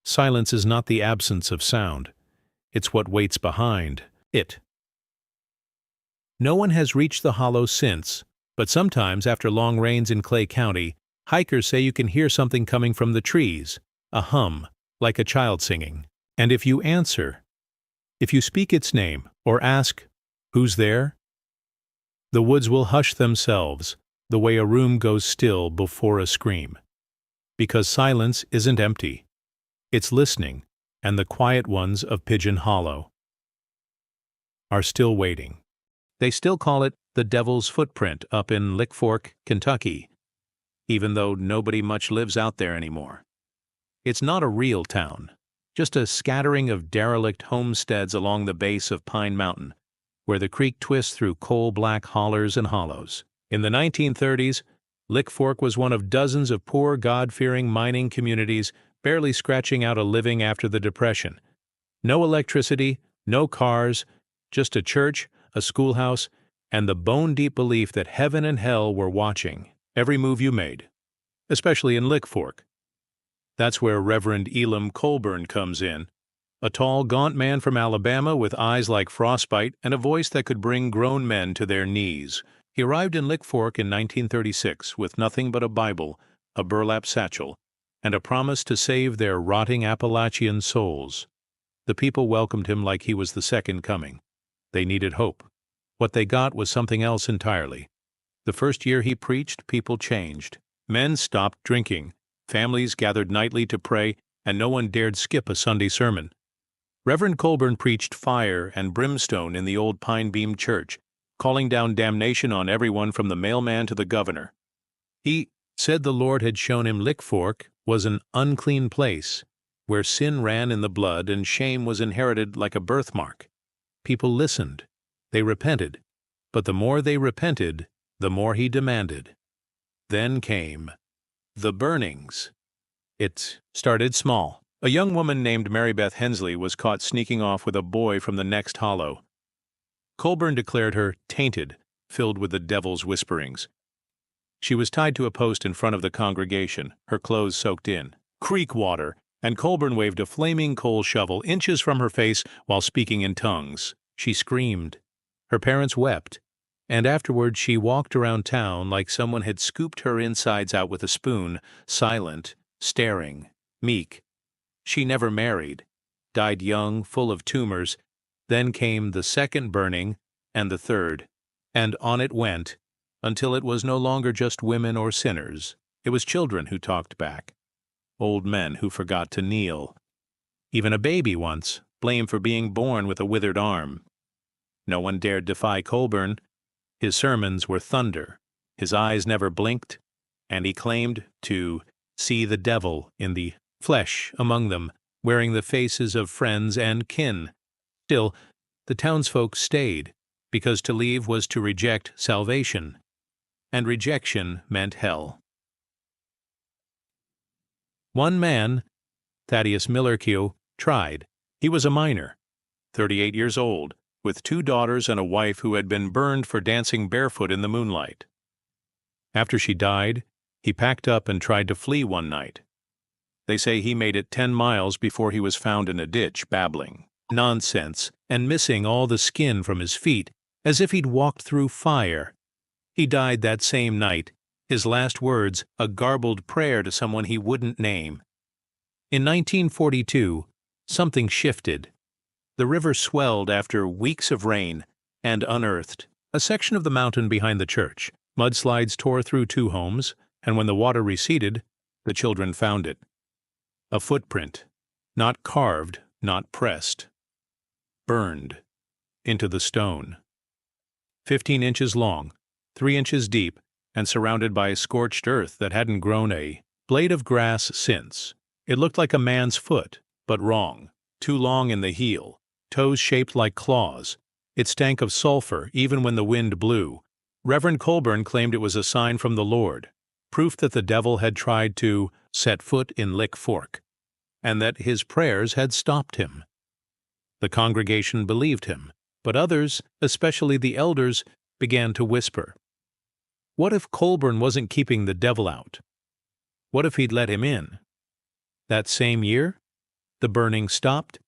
"Silence is not the absence of sound. It's what waits behind it." No one has reached the hollow since, but sometimes after long rains in Clay County, hikers say you can hear something coming from the trees, a hum, like a child singing. And if you answer, if you speak its name or ask, "Who's there?" the woods will hush themselves, the way a room goes still before a scream. Because silence isn't empty. It's listening, and the quiet ones of Pigeon Hollow are still waiting. They still call it the Devil's Footprint up in Lick Fork, Kentucky, even though nobody much lives out there anymore. It's not a real town, just a scattering of derelict homesteads along the base of Pine Mountain, where the creek twists through coal-black hollers and hollows. In the 1930s, Lick Fork was one of dozens of poor, God-fearing mining communities barely scratching out a living after the Depression. No electricity, no cars, just a church, a schoolhouse, and the bone-deep belief that heaven and hell were watching every move you made, especially in Lick Fork. That's where Reverend Elam Colburn comes in, a tall, gaunt man from Alabama with eyes like frostbite and a voice that could bring grown men to their knees. He arrived in Lick Fork in 1936 with nothing but a Bible, a burlap satchel, and a promise to save their rotting Appalachian souls. The people welcomed him like he was the second coming. They needed hope. What they got was something else entirely. The first year he preached, people changed. Men stopped drinking, families gathered nightly to pray, and no one dared skip a Sunday sermon. Reverend Colburn preached fire and brimstone in the old pine beam church, calling down damnation on everyone from the mailman to the governor. He said the Lord had shown him Lick Fork was an unclean place, where sin ran in the blood and shame was inherited like a birthmark. People listened. They repented. But the more they repented, the more he demanded. Then came the burnings. It started small. A young woman named Mary Beth Hensley was caught sneaking off with a boy from the next hollow. Colburn declared her tainted, filled with the devil's whisperings. She was tied to a post in front of the congregation, her clothes soaked in creek water, and Colburn waved a flaming coal shovel inches from her face while speaking in tongues. She screamed. Her parents wept, and afterward she walked around town like someone had scooped her insides out with a spoon, silent, staring, meek. She never married, died young, full of tumors. Then came the second burning, and the third, and on it went, until it was no longer just women or sinners. It was children who talked back, old men who forgot to kneel. Even a baby once, blamed for being born with a withered arm. No one dared defy Colburn. His sermons were thunder. His eyes never blinked, and he claimed to see the devil in the flesh among them, wearing the faces of friends and kin. Still, the townsfolk stayed, because to leave was to reject salvation, and rejection meant hell. One man, Thaddeus Millerkew, tried. He was a miner, 38 years old, with 2 daughters and a wife who had been burned for dancing barefoot in the moonlight. After she died, he packed up and tried to flee one night. They say he made it 10 miles before he was found in a ditch, babbling nonsense and missing all the skin from his feet, as if he'd walked through fire. He died that same night, his last words a garbled prayer to someone he wouldn't name. In 1942, something shifted. The river swelled after weeks of rain and unearthed a section of the mountain behind the church. Mudslides tore through 2 homes, and when the water receded, the children found it. A footprint, not carved, not pressed. Burned into the stone. 15 inches long, 3 inches deep, and surrounded by scorched earth that hadn't grown a blade of grass since. It looked like a man's foot, but wrong. Too long in the heel, toes shaped like claws. It stank of sulfur even when the wind blew. Reverend Colburn claimed it was a sign from the Lord, proof that the devil had tried to set foot in Lick Fork, and that his prayers had stopped him. The congregation believed him, but others, especially the elders, began to whisper. What if Colburn wasn't keeping the devil out? What if he'd let him in? That same year, the burning stopped,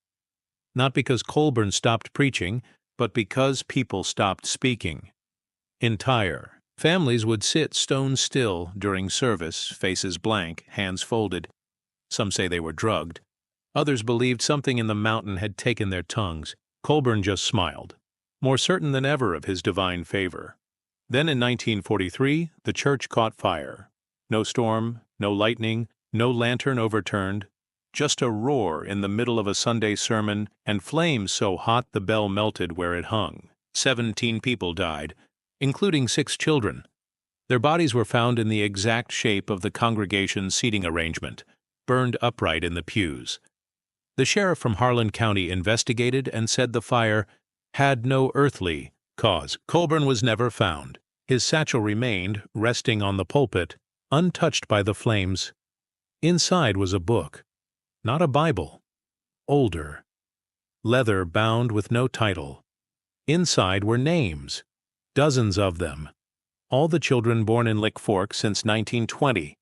not because Colburn stopped preaching, but because people stopped speaking. Entire families would sit stone still during service, faces blank, hands folded. Some say they were drugged. Others believed something in the mountain had taken their tongues. Colburn just smiled, more certain than ever of his divine favor. Then in 1943, the church caught fire. No storm, no lightning, No lantern overturned, just a roar in the middle of a Sunday sermon and flames so hot the bell melted where it hung. 17 people died, including 6 children. Their bodies were found in the exact shape of the congregation's seating arrangement, burned upright in the pews. The sheriff from Harlan County investigated and said the fire had no earthly cause. Colburn was never found. His satchel remained, resting on the pulpit, untouched by the flames. Inside was a book, not a Bible, older, leather bound with no title. Inside were names, dozens of them, all the children born in Lick Fork since 1920.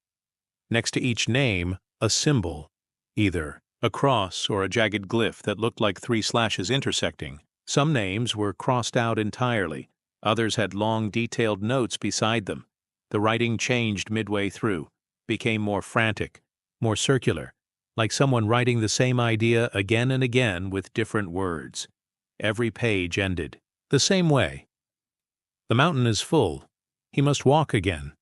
Next to each name, a symbol, either a cross or a jagged glyph that looked like 3 slashes intersecting. Some names were crossed out entirely. Others had long, detailed notes beside them. The writing changed midway through, became more frantic, more circular, like someone writing the same idea again and again with different words. Every page ended the same way. The mountain is full. He must walk again.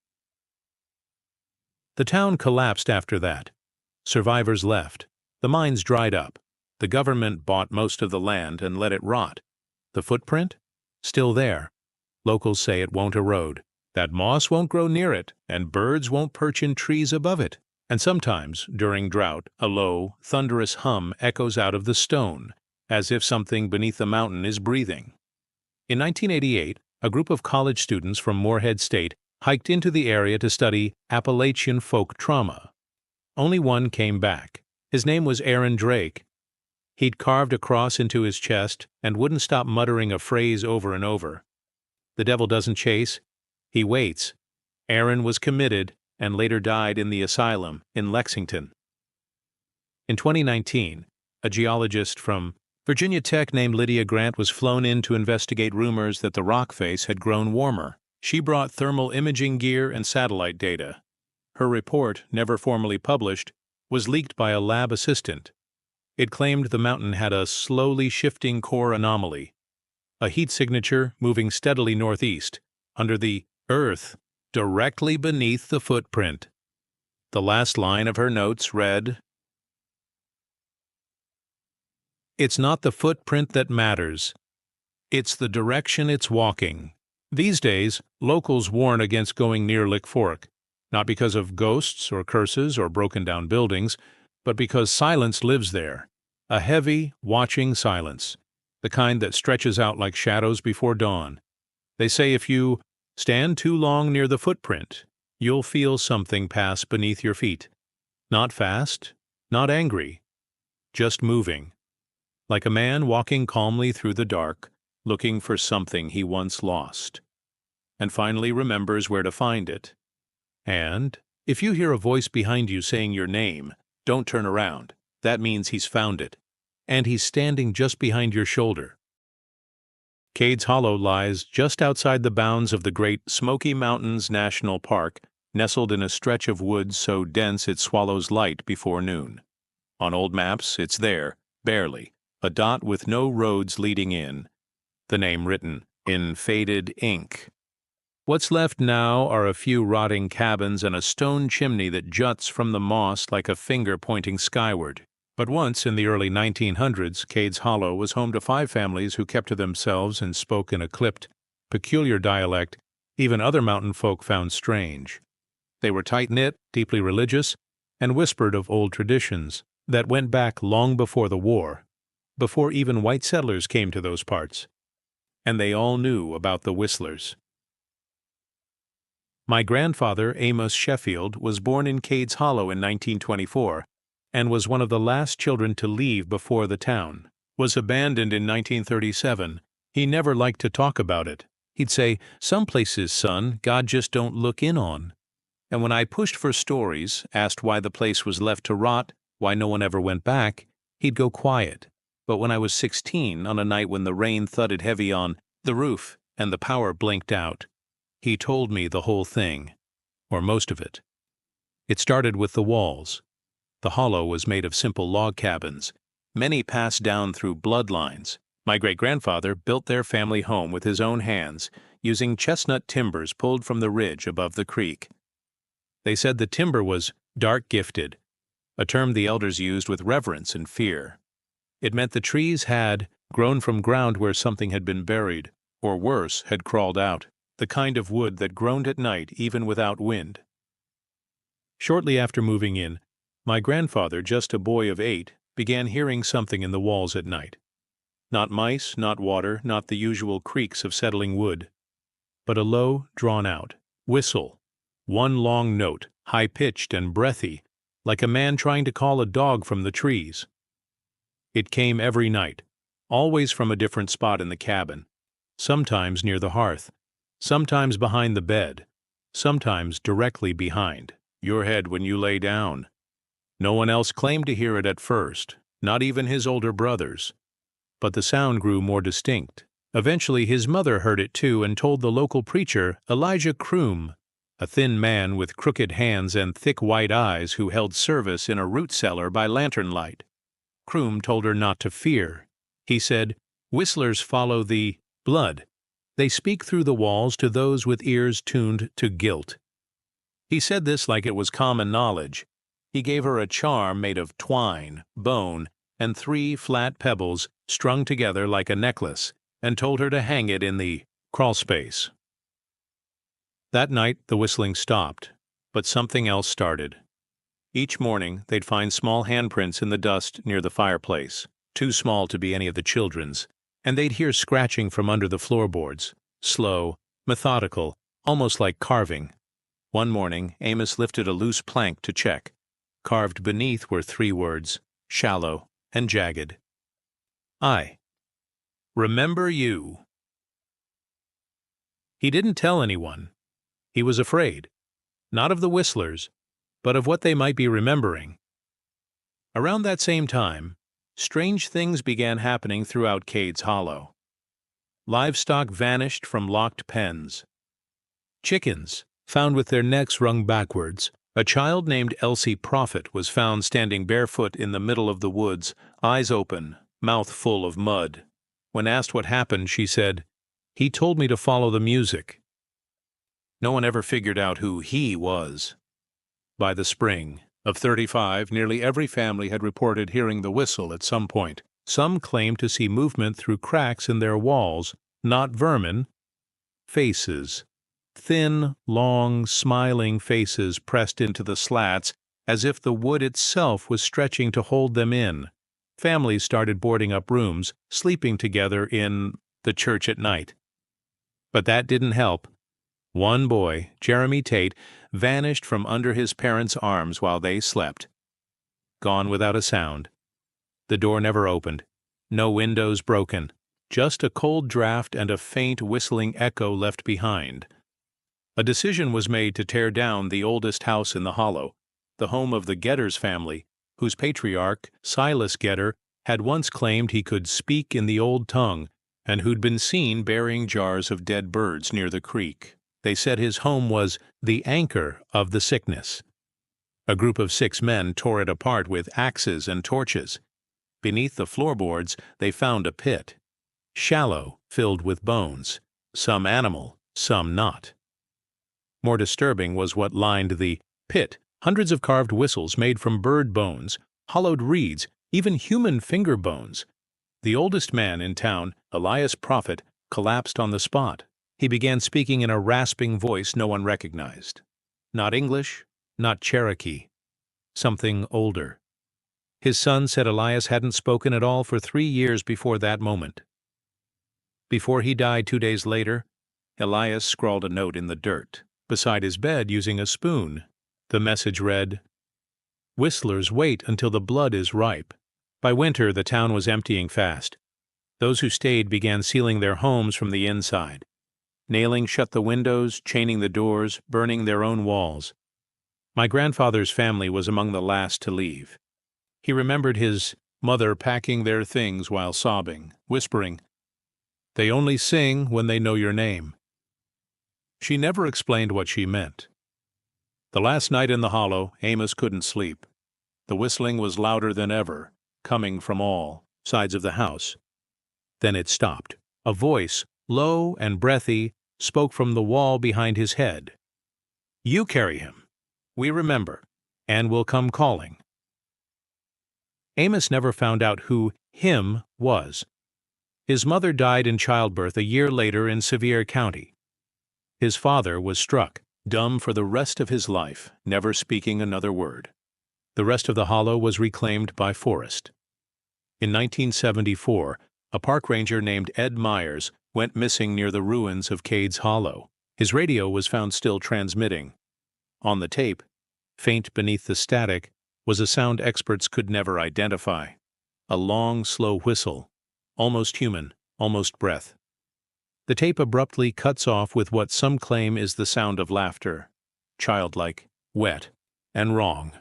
The town collapsed after that. Survivors left. The mines dried up. The government bought most of the land and let it rot. The footprint? Still there. Locals say it won't erode, that moss won't grow near it, and birds won't perch in trees above it. And sometimes, during drought, a low, thunderous hum echoes out of the stone, as if something beneath the mountain is breathing. In 1988, a group of college students from Morehead State hiked into the area to study Appalachian folk trauma. Only one came back. His name was Aaron Drake. He'd carved a cross into his chest and wouldn't stop muttering a phrase over and over. The devil doesn't chase, he waits. Aaron was committed and later died in the asylum in Lexington. In 2019, a geologist from Virginia Tech named Lydia Grant was flown in to investigate rumors that the rock face had grown warmer. She brought thermal imaging gear and satellite data. Her report, never formally published, was leaked by a lab assistant. It claimed the mountain had a slowly shifting core anomaly, a heat signature moving steadily northeast, under the earth, directly beneath the footprint. The last line of her notes read, "It's not the footprint that matters. It's the direction it's walking." These days, locals warn against going near Lick Fork, not because of ghosts or curses or broken-down buildings, but because silence lives there, a heavy, watching silence, the kind that stretches out like shadows before dawn. They say if you stand too long near the footprint, you'll feel something pass beneath your feet. Not fast, not angry, just moving, like a man walking calmly through the dark, looking for something he once lost, and finally remembers where to find it. And if you hear a voice behind you saying your name, don't turn around. That means he's found it, and he's standing just behind your shoulder. Cades Hollow lies just outside the bounds of the Great Smoky Mountains National Park, nestled in a stretch of woods so dense it swallows light before noon. On old maps, it's there, barely, a dot with no roads leading in, the name written in faded ink. What's left now are a few rotting cabins and a stone chimney that juts from the moss like a finger pointing skyward. But once, in the early 1900s, Cades Hollow was home to 5 families who kept to themselves and spoke in a clipped, peculiar dialect even other mountain folk found strange. They were tight-knit, deeply religious, and whispered of old traditions that went back long before the war, before even white settlers came to those parts. And they all knew about the whistlers. My grandfather, Amos Sheffield, was born in Cades Hollow in 1924 and was one of the last children to leave before the town was abandoned in 1937. He never liked to talk about it. He'd say, "Some places, son, God just don't look in on." And when I pushed for stories, asked why the place was left to rot, why no one ever went back, he'd go quiet. But when I was 16, on a night when the rain thudded heavy on the roof and the power blinked out, he told me the whole thing, or most of it. It started with the walls. The hollow was made of simple log cabins, many passed down through bloodlines. My great-grandfather built their family home with his own hands, using chestnut timbers pulled from the ridge above the creek. They said the timber was dark-gifted, a term the elders used with reverence and fear. It meant the trees had grown from ground where something had been buried, or worse, had crawled out, the kind of wood that groaned at night even without wind. Shortly after moving in, my grandfather, just a boy of 8, began hearing something in the walls at night. Not mice, not water, not the usual creaks of settling wood, but a low, drawn-out whistle, one long note, high-pitched and breathy, like a man trying to call a dog from the trees. It came every night, always from a different spot in the cabin, sometimes near the hearth, sometimes behind the bed, sometimes directly behind your head when you lay down. No one else claimed to hear it at first, not even his older brothers. But the sound grew more distinct. Eventually his mother heard it too and told the local preacher, Elijah Croom, a thin man with crooked hands and thick white eyes who held service in a root cellar by lantern light. Croom told her not to fear. He said, "Whistlers follow the blood. They speak through the walls to those with ears tuned to guilt." He said this like it was common knowledge. He gave her a charm made of twine, bone, and 3 flat pebbles strung together like a necklace, and told her to hang it in the crawlspace. That night the whistling stopped, but something else started. Each morning they'd find small handprints in the dust near the fireplace, too small to be any of the children's, and they'd hear scratching from under the floorboards, slow, methodical, almost like carving. One morning Amos lifted a loose plank to check. Carved beneath were 3 words, shallow and jagged. I remember you. He didn't tell anyone. He was afraid, not of the whistlers, but of what they might be remembering. Around that same time, strange things began happening throughout Cades Hollow. Livestock vanished from locked pens. Chickens, found with their necks wrung backwards. A child named Elsie Prophet was found standing barefoot in the middle of the woods, eyes open, mouth full of mud. When asked what happened, she said, "He told me to follow the music." No one ever figured out who he was. By the spring of 35, nearly every family had reported hearing the whistle at some point. Some claimed to see movement through cracks in their walls, not vermin, faces. Thin, long, smiling faces pressed into the slats as if the wood itself was stretching to hold them in. Families started boarding up rooms, sleeping together in the church at night. But that didn't help. One boy, Jeremy Tate, vanished from under his parents' arms while they slept. Gone without a sound. The door never opened. No windows broken. Just a cold draft and a faint whistling echo left behind. A decision was made to tear down the oldest house in the hollow, the home of the Getters family, whose patriarch, Silas Getter, had once claimed he could speak in the old tongue, and who'd been seen burying jars of dead birds near the creek. They said his home was the anchor of the sickness. A group of 6 men tore it apart with axes and torches. Beneath the floorboards they found a pit, shallow, filled with bones, some animal, some not. More disturbing was what lined the pit: hundreds of carved whistles made from bird bones, hollowed reeds, even human finger bones. The oldest man in town, Elias Prophet, collapsed on the spot. He began speaking in a rasping voice no one recognized. Not English, not Cherokee. Something older. His son said Elias hadn't spoken at all for 3 years before that moment. Before he died 2 days later, Elias scrawled a note in the dirt beside his bed using a spoon. The message read, "Whistlers wait until the blood is ripe." By winter, the town was emptying fast. Those who stayed began sealing their homes from the inside, nailing shut the windows, chaining the doors, burning their own walls. My grandfather's family was among the last to leave. He remembered his mother packing their things while sobbing, whispering, "They only sing when they know your name." She never explained what she meant. The last night in the hollow, Amos couldn't sleep. The whistling was louder than ever, coming from all sides of the house. Then it stopped. A voice, low and breathy, spoke from the wall behind his head. "You carry him. We remember, and will come calling." Amos never found out who him was. His mother died in childbirth a year later in Sevier County. His father was struck dumb for the rest of his life, never speaking another word. The rest of the hollow was reclaimed by forest. In 1974, a park ranger named Ed Myers went missing near the ruins of Cades Hollow. His radio was found still transmitting. On the tape, faint beneath the static, was a sound experts could never identify. A long, slow whistle, almost human, almost breath. The tape abruptly cuts off with what some claim is the sound of laughter. Childlike, wet, and wrong.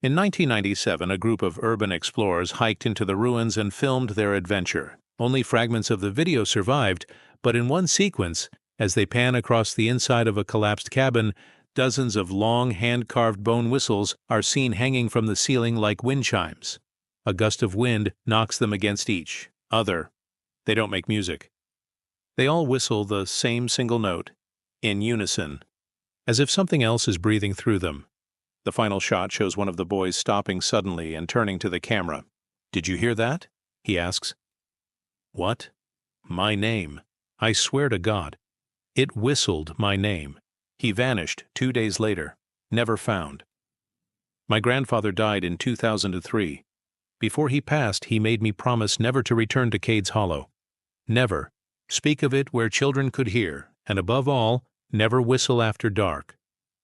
In 1997, a group of urban explorers hiked into the ruins and filmed their adventure. Only fragments of the video survived, but in one sequence, as they pan across the inside of a collapsed cabin, dozens of long, hand-carved bone whistles are seen hanging from the ceiling like wind chimes. A gust of wind knocks them against each other. They don't make music. They all whistle the same single note, in unison, as if something else is breathing through them. The final shot shows one of the boys stopping suddenly and turning to the camera. "Did you hear that?" he asks. "What?" "My name. I swear to God. It whistled my name." He vanished 2 days later, never found. My grandfather died in 2003. Before he passed, he made me promise never to return to Cades Hollow. Never speak of it where children could hear, and above all, never whistle after dark.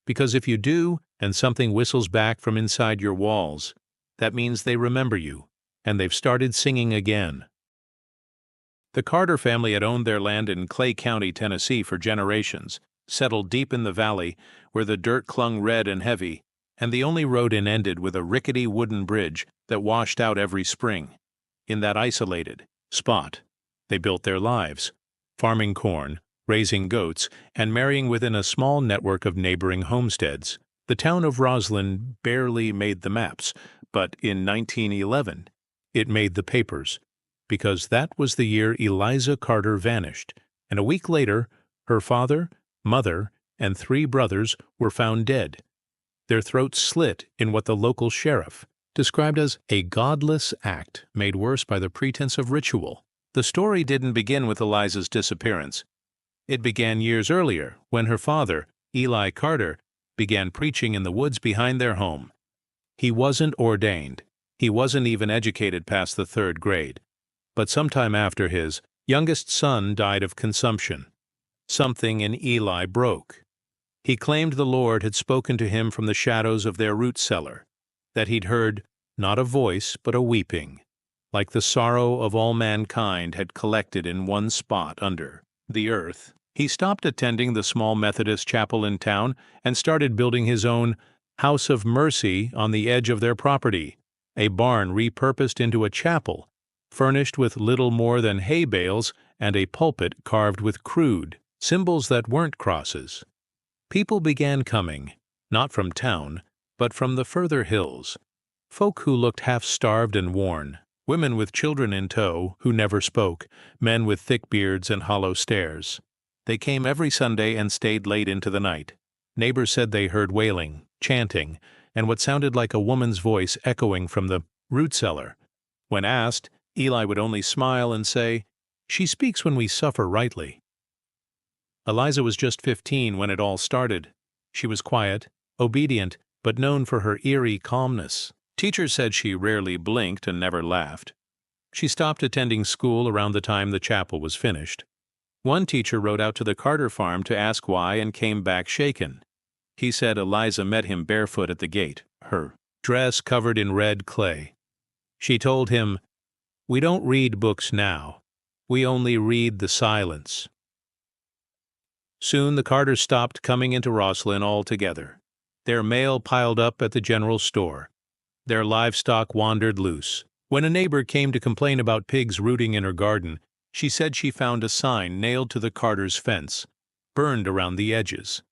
Because if you do, and something whistles back from inside your walls, that means they remember you, and they've started singing again. The Carter family had owned their land in Clay County, Tennessee for generations, settled deep in the valley where the dirt clung red and heavy, and the only road in ended with a rickety wooden bridge that washed out every spring. In that isolated spot, they built their lives, farming corn, raising goats, and marrying within a small network of neighboring homesteads. The town of Roslyn barely made the maps, but in 1911 it made the papers, because that was the year Eliza Carter vanished, and a week later her father, mother, and 3 brothers were found dead, their throats slit in what the local sheriff described as a godless act made worse by the pretense of ritual. The story didn't begin with Eliza's disappearance. It began years earlier, when her father, Eli Carter, began preaching in the woods behind their home. He wasn't ordained. He wasn't even educated past the 3rd grade. But sometime after his youngest son died of consumption, something in Eli broke. He claimed the Lord had spoken to him from the shadows of their root cellar, that he'd heard not a voice but a weeping, like the sorrow of all mankind had collected in one spot under the earth. He stopped attending the small Methodist chapel in town and started building his own house of mercy on the edge of their property, a barn repurposed into a chapel, furnished with little more than hay bales and a pulpit carved with crude symbols that weren't crosses. People began coming, not from town, but from the further hills, folk who looked half-starved and worn, women with children in tow who never spoke, men with thick beards and hollow stares. They came every Sunday and stayed late into the night. Neighbors said they heard wailing, chanting, and what sounded like a woman's voice echoing from the root cellar. When asked, Eli would only smile and say, "She speaks when we suffer rightly." Eliza was just 15 when it all started. She was quiet, obedient, but known for her eerie calmness. Teachers said she rarely blinked and never laughed. She stopped attending school around the time the chapel was finished. One teacher rode out to the Carter farm to ask why and came back shaken. He said Eliza met him barefoot at the gate, her dress covered in red clay. She told him, "We don't read books now. We only read the silence." Soon the Carters stopped coming into Roslyn altogether. Their mail piled up at the general store. Their livestock wandered loose. When a neighbor came to complain about pigs rooting in her garden, she said she found a sign nailed to the Carters' fence, burned around the edges.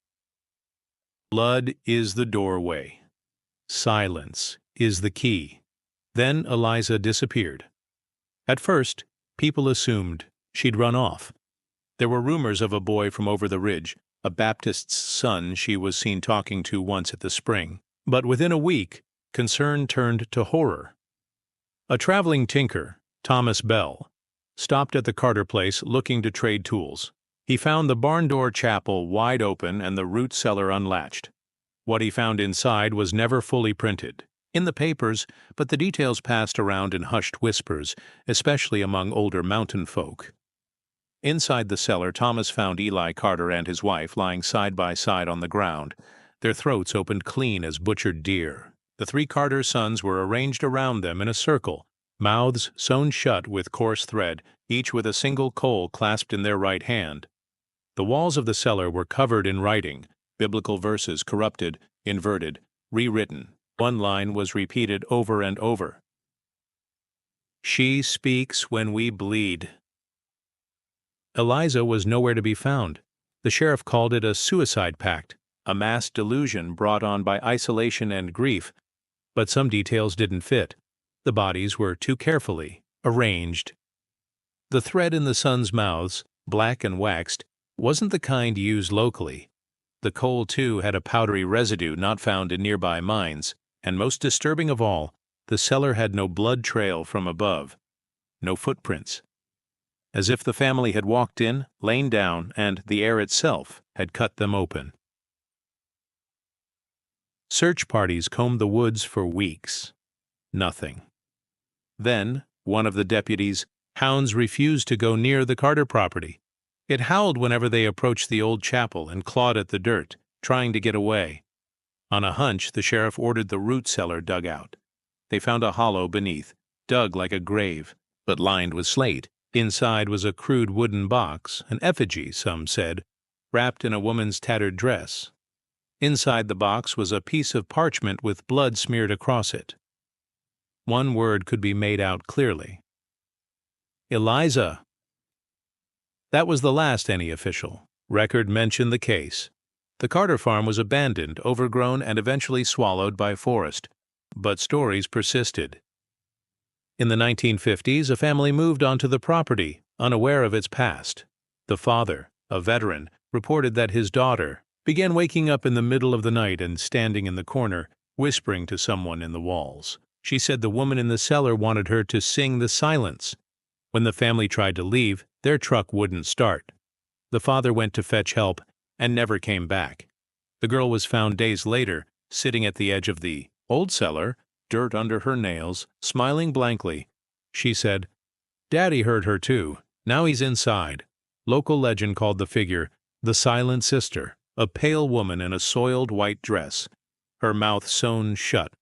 Blood is the doorway. Silence is the key. Then Eliza disappeared. At first, people assumed she'd run off. There were rumors of a boy from over the ridge, a Baptist's son she was seen talking to once at the spring. But within a week, concern turned to horror. A traveling tinker, Thomas Bell, stopped at the Carter place looking to trade tools. He found the barn door chapel wide open and the root cellar unlatched. What he found inside was never fully printed in the papers, but the details passed around in hushed whispers, especially among older mountain folk. Inside the cellar, Thomas found Eli Carter and his wife lying side by side on the ground, their throats opened clean as butchered deer. The three Carter sons were arranged around them in a circle, mouths sewn shut with coarse thread, each with a single coal clasped in their right hand. The walls of the cellar were covered in writing, biblical verses corrupted, inverted, rewritten. One line was repeated over and over. "She speaks when we bleed." Eliza was nowhere to be found. The sheriff called it a suicide pact, a mass delusion brought on by isolation and grief, but some details didn't fit. The bodies were too carefully arranged. The thread in the sons' mouths, black and waxed, wasn't the kind used locally. The coal, too, had a powdery residue not found in nearby mines, and most disturbing of all, the cellar had no blood trail from above, no footprints. As if the family had walked in, lain down, and the air itself had cut them open. Search parties combed the woods for weeks. Nothing. Then, one of the deputies' hounds refused to go near the Carter property. It howled whenever they approached the old chapel and clawed at the dirt, trying to get away. On a hunch, the sheriff ordered the root cellar dug out. They found a hollow beneath, dug like a grave, but lined with slate. Inside was a crude wooden box, an effigy, some said, wrapped in a woman's tattered dress. Inside the box was a piece of parchment with blood smeared across it. One word could be made out clearly. Eliza. That was the last any official record mentioned the case. The Carter farm was abandoned, overgrown, and eventually swallowed by forest. But stories persisted. In the 1950s, a family moved onto the property, unaware of its past. The father, a veteran, reported that his daughter began waking up in the middle of the night and standing in the corner, whispering to someone in the walls. She said the woman in the cellar wanted her to sing the silence. When the family tried to leave, their truck wouldn't start. The father went to fetch help and never came back. The girl was found days later, sitting at the edge of the old cellar, dirt under her nails, smiling blankly. She said, "Daddy heard her too. Now he's inside." Local legend called the figure the Silent Sister, a pale woman in a soiled white dress, her mouth sewn shut,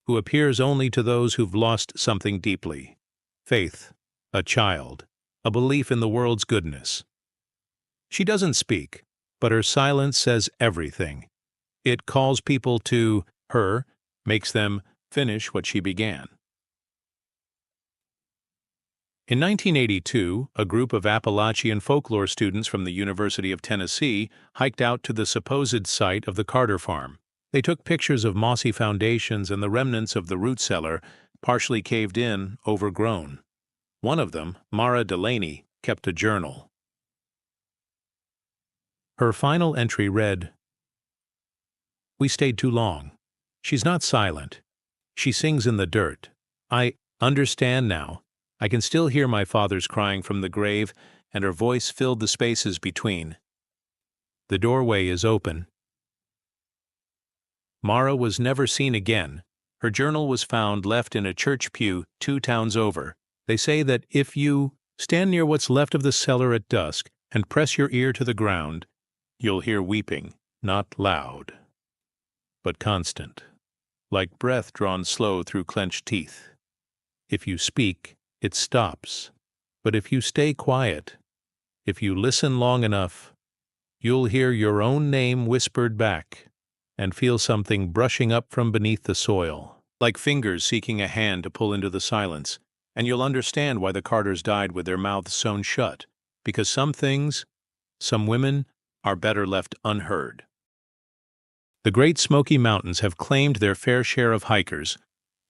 who appears only to those who've lost something deeply. Faith, a child, a belief in the world's goodness. She doesn't speak, but her silence says everything. It calls people to her, makes them finish what she began. In 1982, a group of Appalachian folklore students from the University of Tennessee hiked out to the supposed site of the Carter farm. They took pictures of mossy foundations and the remnants of the root cellar, partially caved in, overgrown. One of them, Mara Delaney, kept a journal. Her final entry read, "We stayed too long. She's not silent. She sings in the dirt. I understand now. I can still hear my father's crying from the grave, and her voice filled the spaces between. The doorway is open." Mara was never seen again. Her journal was found left in a church pew 2 towns over. They say that if you stand near what's left of the cellar at dusk and press your ear to the ground, you'll hear weeping, not loud, but constant, like breath drawn slow through clenched teeth. If you speak, it stops, but if you stay quiet, if you listen long enough, you'll hear your own name whispered back and feel something brushing up from beneath the soil, like fingers seeking a hand to pull into the silence, and you'll understand why the Carters died with their mouths sewn shut, because some things, some women, are better left unheard. The Great Smoky Mountains have claimed their fair share of hikers.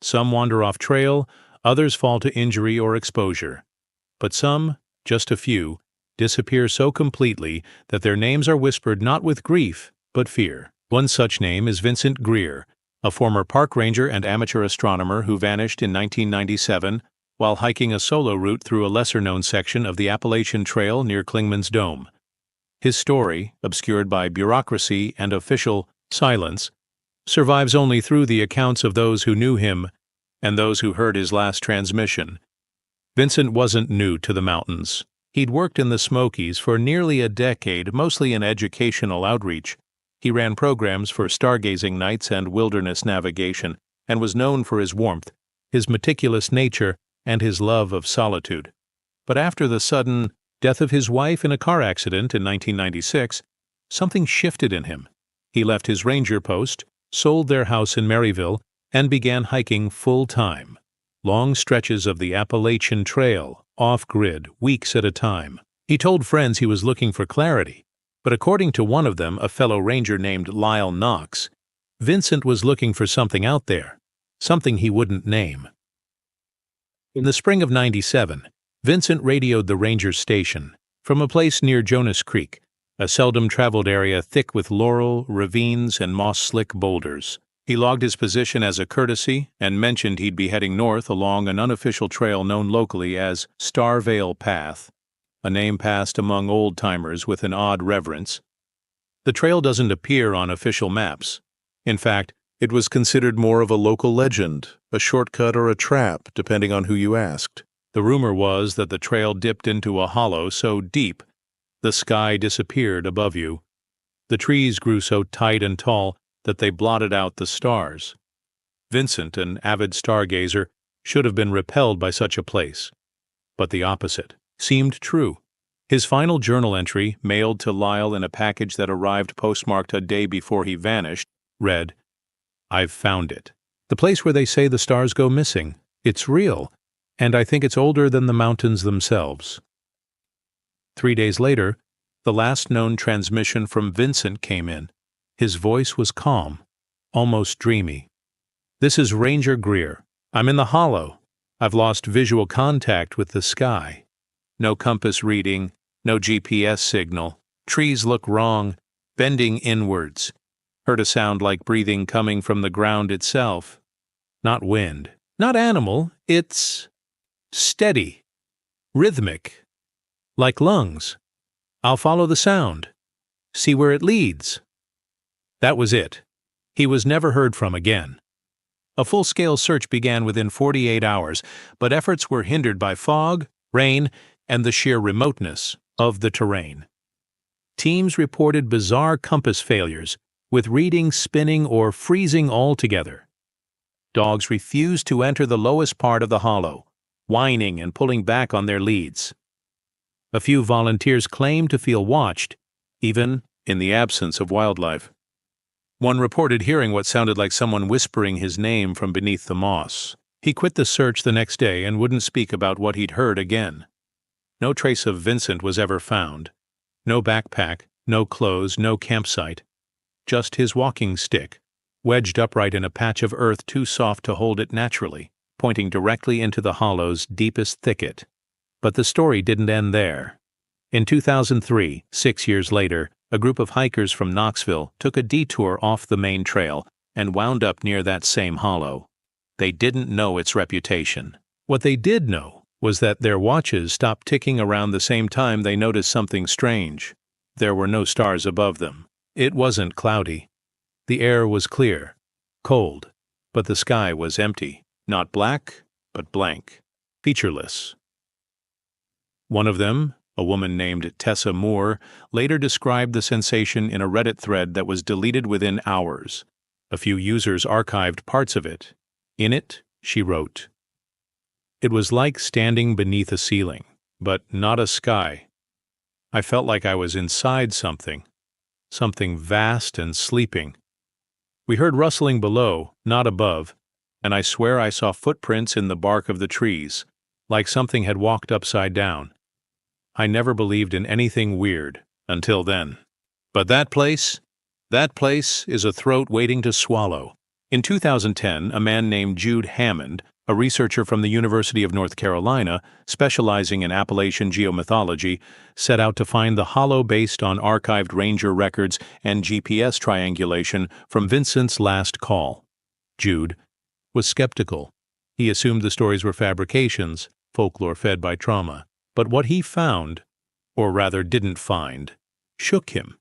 Some wander off trail, others fall to injury or exposure. But some, just a few, disappear so completely that their names are whispered not with grief, but fear. One such name is Vincent Greer, a former park ranger and amateur astronomer who vanished in 1997 while hiking a solo route through a lesser-known section of the Appalachian Trail near Clingman's Dome. His story, obscured by bureaucracy and official silence, survives only through the accounts of those who knew him and those who heard his last transmission. Vincent wasn't new to the mountains. He'd worked in the Smokies for nearly a decade, mostly in educational outreach. He ran programs for stargazing nights and wilderness navigation, and was known for his warmth, his meticulous nature, and his love of solitude. But after the sudden death of his wife in a car accident in 1996, something shifted in him. He left his ranger post, sold their house in Maryville, and began hiking full-time. Long stretches of the Appalachian Trail, off-grid, weeks at a time. He told friends he was looking for clarity, but according to one of them, a fellow ranger named Lyle Knox, Vincent was looking for something out there, something he wouldn't name. In the spring of '97, Vincent radioed the ranger station from a place near Jonas Creek, a seldom-traveled area thick with laurel, ravines, and moss-slick boulders. He logged his position as a courtesy and mentioned he'd be heading north along an unofficial trail known locally as Star Vale Path, a name passed among old-timers with an odd reverence. The trail doesn't appear on official maps. In fact, it was considered more of a local legend, a shortcut or a trap, depending on who you asked. The rumor was that the trail dipped into a hollow so deep the sky disappeared above you. The trees grew so tight and tall that they blotted out the stars. Vincent, an avid stargazer, should have been repelled by such a place. But the opposite seemed true. His final journal entry, mailed to Lyle in a package that arrived postmarked a day before he vanished, read, "I've found it. The place where they say the stars go missing. It's real, and I think it's older than the mountains themselves." 3 days later, the last known transmission from Vincent came in. His voice was calm, almost dreamy. "This is Ranger Greer. I'm in the hollow. I've lost visual contact with the sky. No compass reading, no GPS signal. Trees look wrong, bending inwards. Heard a sound like breathing coming from the ground itself. Not wind, not animal, it's steady, rhythmic, like lungs. I'll follow the sound, see where it leads." That was it. He was never heard from again. A full-scale search began within 48 hours, but efforts were hindered by fog, rain, and the sheer remoteness of the terrain. Teams reported bizarre compass failures, with readings spinning or freezing altogether. Dogs refused to enter the lowest part of the hollow, whining and pulling back on their leads. A few volunteers claimed to feel watched, even in the absence of wildlife. One reported hearing what sounded like someone whispering his name from beneath the moss. He quit the search the next day and wouldn't speak about what he'd heard again. No trace of Vincent was ever found. No backpack, no clothes, no campsite. Just his walking stick, wedged upright in a patch of earth too soft to hold it naturally, pointing directly into the hollow's deepest thicket. But the story didn't end there. In 2003, 6 years later, a group of hikers from Knoxville took a detour off the main trail and wound up near that same hollow. They didn't know its reputation. What they did know was that their watches stopped ticking around the same time they noticed something strange. There were no stars above them. It wasn't cloudy. The air was clear, cold, but the sky was empty. Not black, but blank, featureless. One of them, a woman named Tessa Moore, later described the sensation in a Reddit thread that was deleted within hours. A few users archived parts of it. In it, she wrote, "It was like standing beneath a ceiling, but not a sky. I felt like I was inside something vast and sleeping. We heard rustling below, not above, and I swear I saw footprints in the bark of the trees, like something had walked upside down. I never believed in anything weird until then. But that place is a throat waiting to swallow." In 2010, a man named Jude Hammond, a researcher from the University of North Carolina, specializing in Appalachian geomythology, set out to find the hollow based on archived ranger records and GPS triangulation from Vincent's last call. Jude, was skeptical. He assumed the stories were fabrications, folklore fed by trauma. But what he found, or rather didn't find, shook him.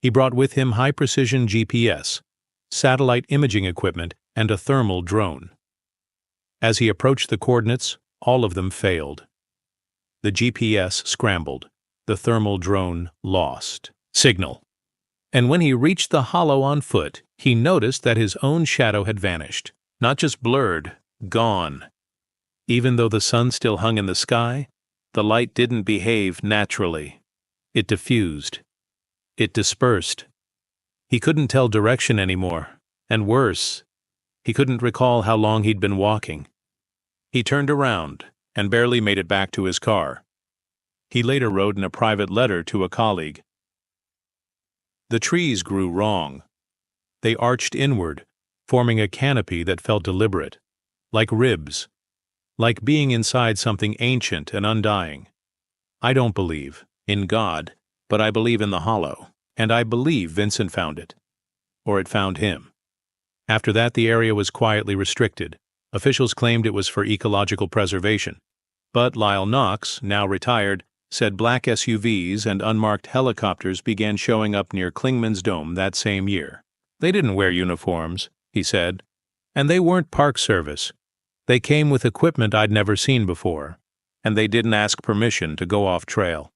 He brought with him high-precision GPS, satellite imaging equipment, and a thermal drone. As he approached the coordinates, all of them failed. The GPS scrambled. The thermal drone lost signal. And when he reached the hollow on foot, he noticed that his own shadow had vanished. Not just blurred, gone. Even though the sun still hung in the sky, the light didn't behave naturally. It diffused. It dispersed. He couldn't tell direction anymore, and worse, he couldn't recall how long he'd been walking. He turned around and barely made it back to his car. He later wrote in a private letter to a colleague, "The trees grew wrong. They arched inward, forming a canopy that felt deliberate, like ribs, like being inside something ancient and undying. I don't believe in God, but I believe in the hollow, and I believe Vincent found it, or it found him." After that, the area was quietly restricted. Officials claimed it was for ecological preservation. But Lyle Knox, now retired, said black SUVs and unmarked helicopters began showing up near Clingman's Dome that same year. They didn't wear uniforms, he said, and they weren't Park Service. They came with equipment I'd never seen before, and they didn't ask permission to go off trail.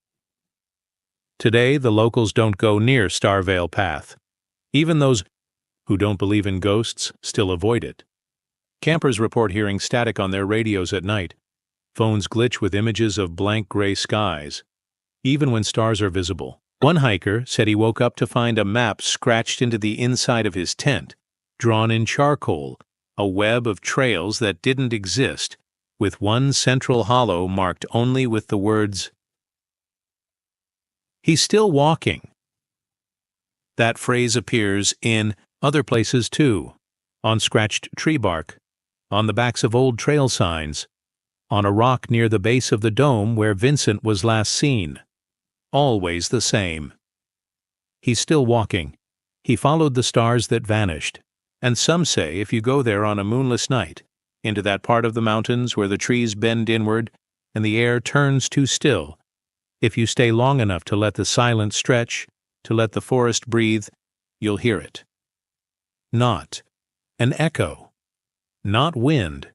Today, the locals don't go near Starvale Path. Even those who don't believe in ghosts still avoid it. Campers report hearing static on their radios at night. Phones glitch with images of blank gray skies, even when stars are visible. One hiker said he woke up to find a map scratched into the inside of his tent, drawn in charcoal, a web of trails that didn't exist, with one central hollow marked only with the words, "He's still walking." That phrase appears in other places too, on scratched tree bark, on the backs of old trail signs, on a rock near the base of the dome where Vincent was last seen. Always the same. He's still walking. He followed the stars that vanished. And some say if you go there on a moonless night, into that part of the mountains where the trees bend inward and the air turns too still, if you stay long enough to let the silence stretch, to let the forest breathe, you'll hear it. Not an echo, not wind,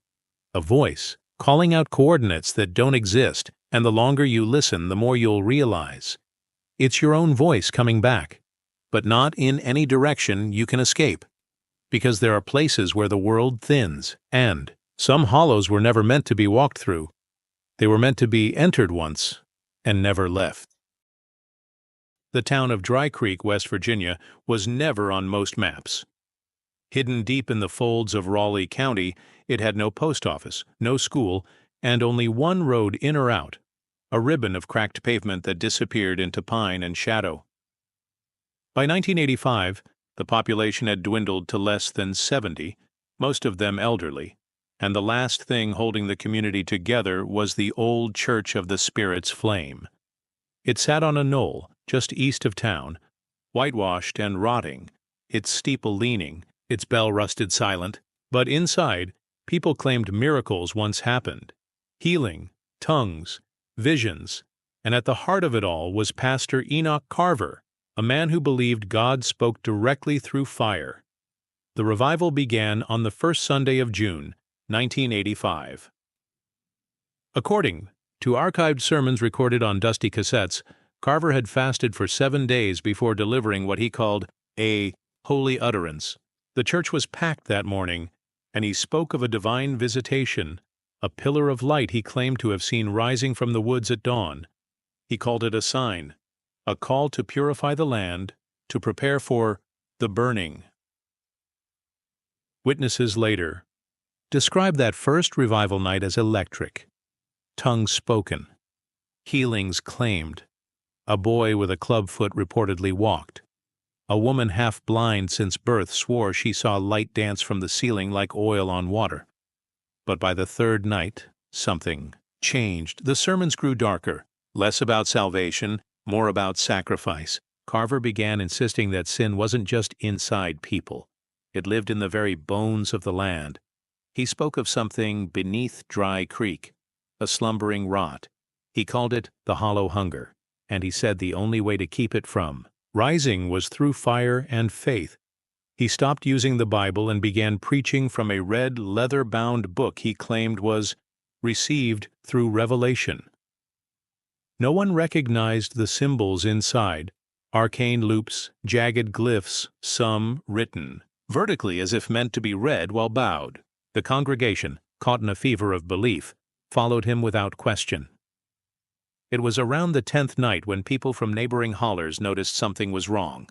a voice calling out coordinates that don't exist, and the longer you listen, the more you'll realize. It's your own voice coming back, but not in any direction you can escape, because there are places where the world thins, and some hollows were never meant to be walked through. They were meant to be entered once and never left. The town of Dry Creek, West Virginia, was never on most maps. Hidden deep in the folds of Raleigh County, it had no post office, no school, and only one road in or out, a ribbon of cracked pavement that disappeared into pine and shadow. By 1985, the population had dwindled to less than 70, most of them elderly, and the last thing holding the community together was the old Church of the Spirit's Flame. It sat on a knoll just east of town, whitewashed and rotting, its steeple leaning, its bell rusted silent, but inside, people claimed miracles once happened. Healing, tongues, visions, and at the heart of it all was Pastor Enoch Carver, a man who believed God spoke directly through fire. The revival began on the first Sunday of June, 1985. According to archived sermons recorded on dusty cassettes, Carver had fasted for 7 days before delivering what he called a holy utterance. The church was packed that morning, and he spoke of a divine visitation, a pillar of light he claimed to have seen rising from the woods at dawn. He called it a sign, a call to purify the land, to prepare for the burning. Witnesses later described that first revival night as electric. Tongues spoken. Healings claimed. A boy with a clubfoot reportedly walked. A woman half blind since birth swore she saw light dance from the ceiling like oil on water. But by the third night, something changed. The sermons grew darker, less about salvation, more about sacrifice. Carver began insisting that sin wasn't just inside people. It lived in the very bones of the land. He spoke of something beneath Dry Creek, a slumbering rot. He called it the hollow hunger, and he said the only way to keep it from rising was through fire and faith. He stopped using the Bible and began preaching from a red leather-bound book he claimed was received through revelation. No one recognized the symbols inside, arcane loops, jagged glyphs, some written vertically as if meant to be read while bowed. The congregation, caught in a fever of belief, followed him without question. It was around the 10th night when people from neighboring hollers noticed something was wrong.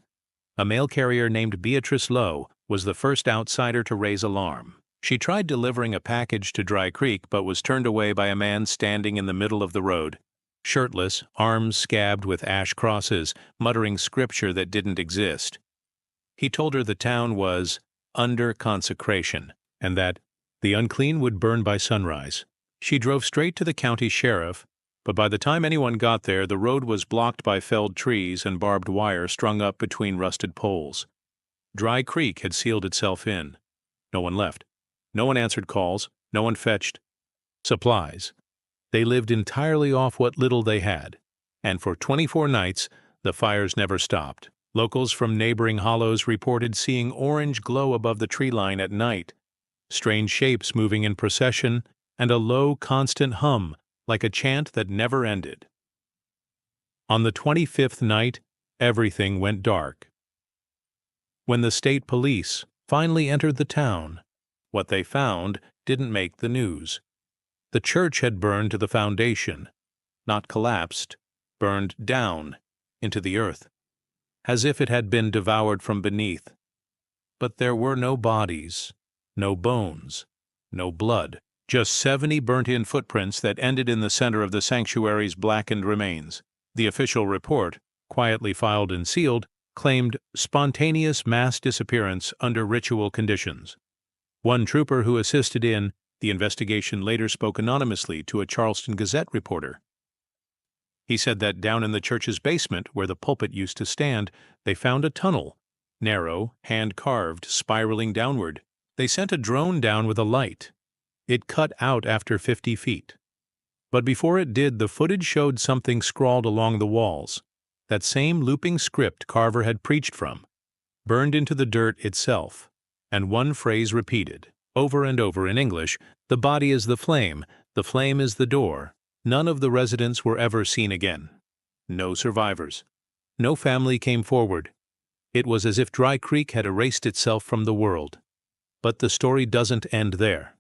A mail carrier named Beatrice Lowe was the first outsider to raise alarm. She tried delivering a package to Dry Creek but was turned away by a man standing in the middle of the road, shirtless, arms scabbed with ash crosses, muttering scripture that didn't exist. He told her the town was under consecration and that the unclean would burn by sunrise. She drove straight to the county sheriff, but by the time anyone got there, the road was blocked by felled trees and barbed wire strung up between rusted poles. Dry Creek had sealed itself in. No one left. No one answered calls. No one fetched supplies. They lived entirely off what little they had, and for 24 nights the fires never stopped. Locals from neighboring hollows reported seeing orange glow above the tree line at night, strange shapes moving in procession, and a low, constant hum like a chant that never ended. On the 25th night, everything went dark. When the state police finally entered the town, what they found didn't make the news. The church had burned to the foundation, not collapsed, burned down into the earth, as if it had been devoured from beneath. But there were no bodies, no bones, no blood, just 70 burnt-in footprints that ended in the center of the sanctuary's blackened remains. The official report, quietly filed and sealed, claimed spontaneous mass disappearance under ritual conditions. One trooper who assisted in the investigation later spoke anonymously to a Charleston Gazette reporter. He said that down in the church's basement, where the pulpit used to stand, they found a tunnel, narrow, hand-carved, spiraling downward. They sent a drone down with a light. It cut out after 50 feet. But before it did, the footage showed something scrawled along the walls, that same looping script Carver had preached from, burned into the dirt itself, and one phrase repeated, over and over in English, "The body is the flame is the door." None of the residents were ever seen again. No survivors. No family came forward. It was as if Dry Creek had erased itself from the world. But the story doesn't end there.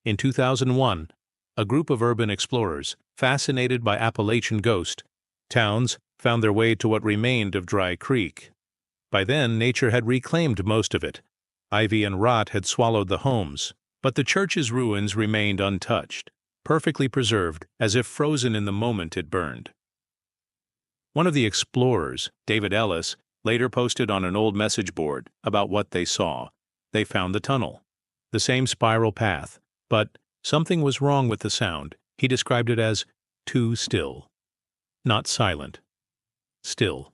In 2001, a group of urban explorers, fascinated by Appalachian ghost towns, found their way to what remained of Dry Creek. By then, nature had reclaimed most of it. Ivy and rot had swallowed the homes, but the church's ruins remained untouched, perfectly preserved, as if frozen in the moment it burned. One of the explorers, David Ellis, later posted on an old message board about what they saw. They found the tunnel, the same spiral path, but something was wrong with the sound. He described it as too still. Not silent. Still.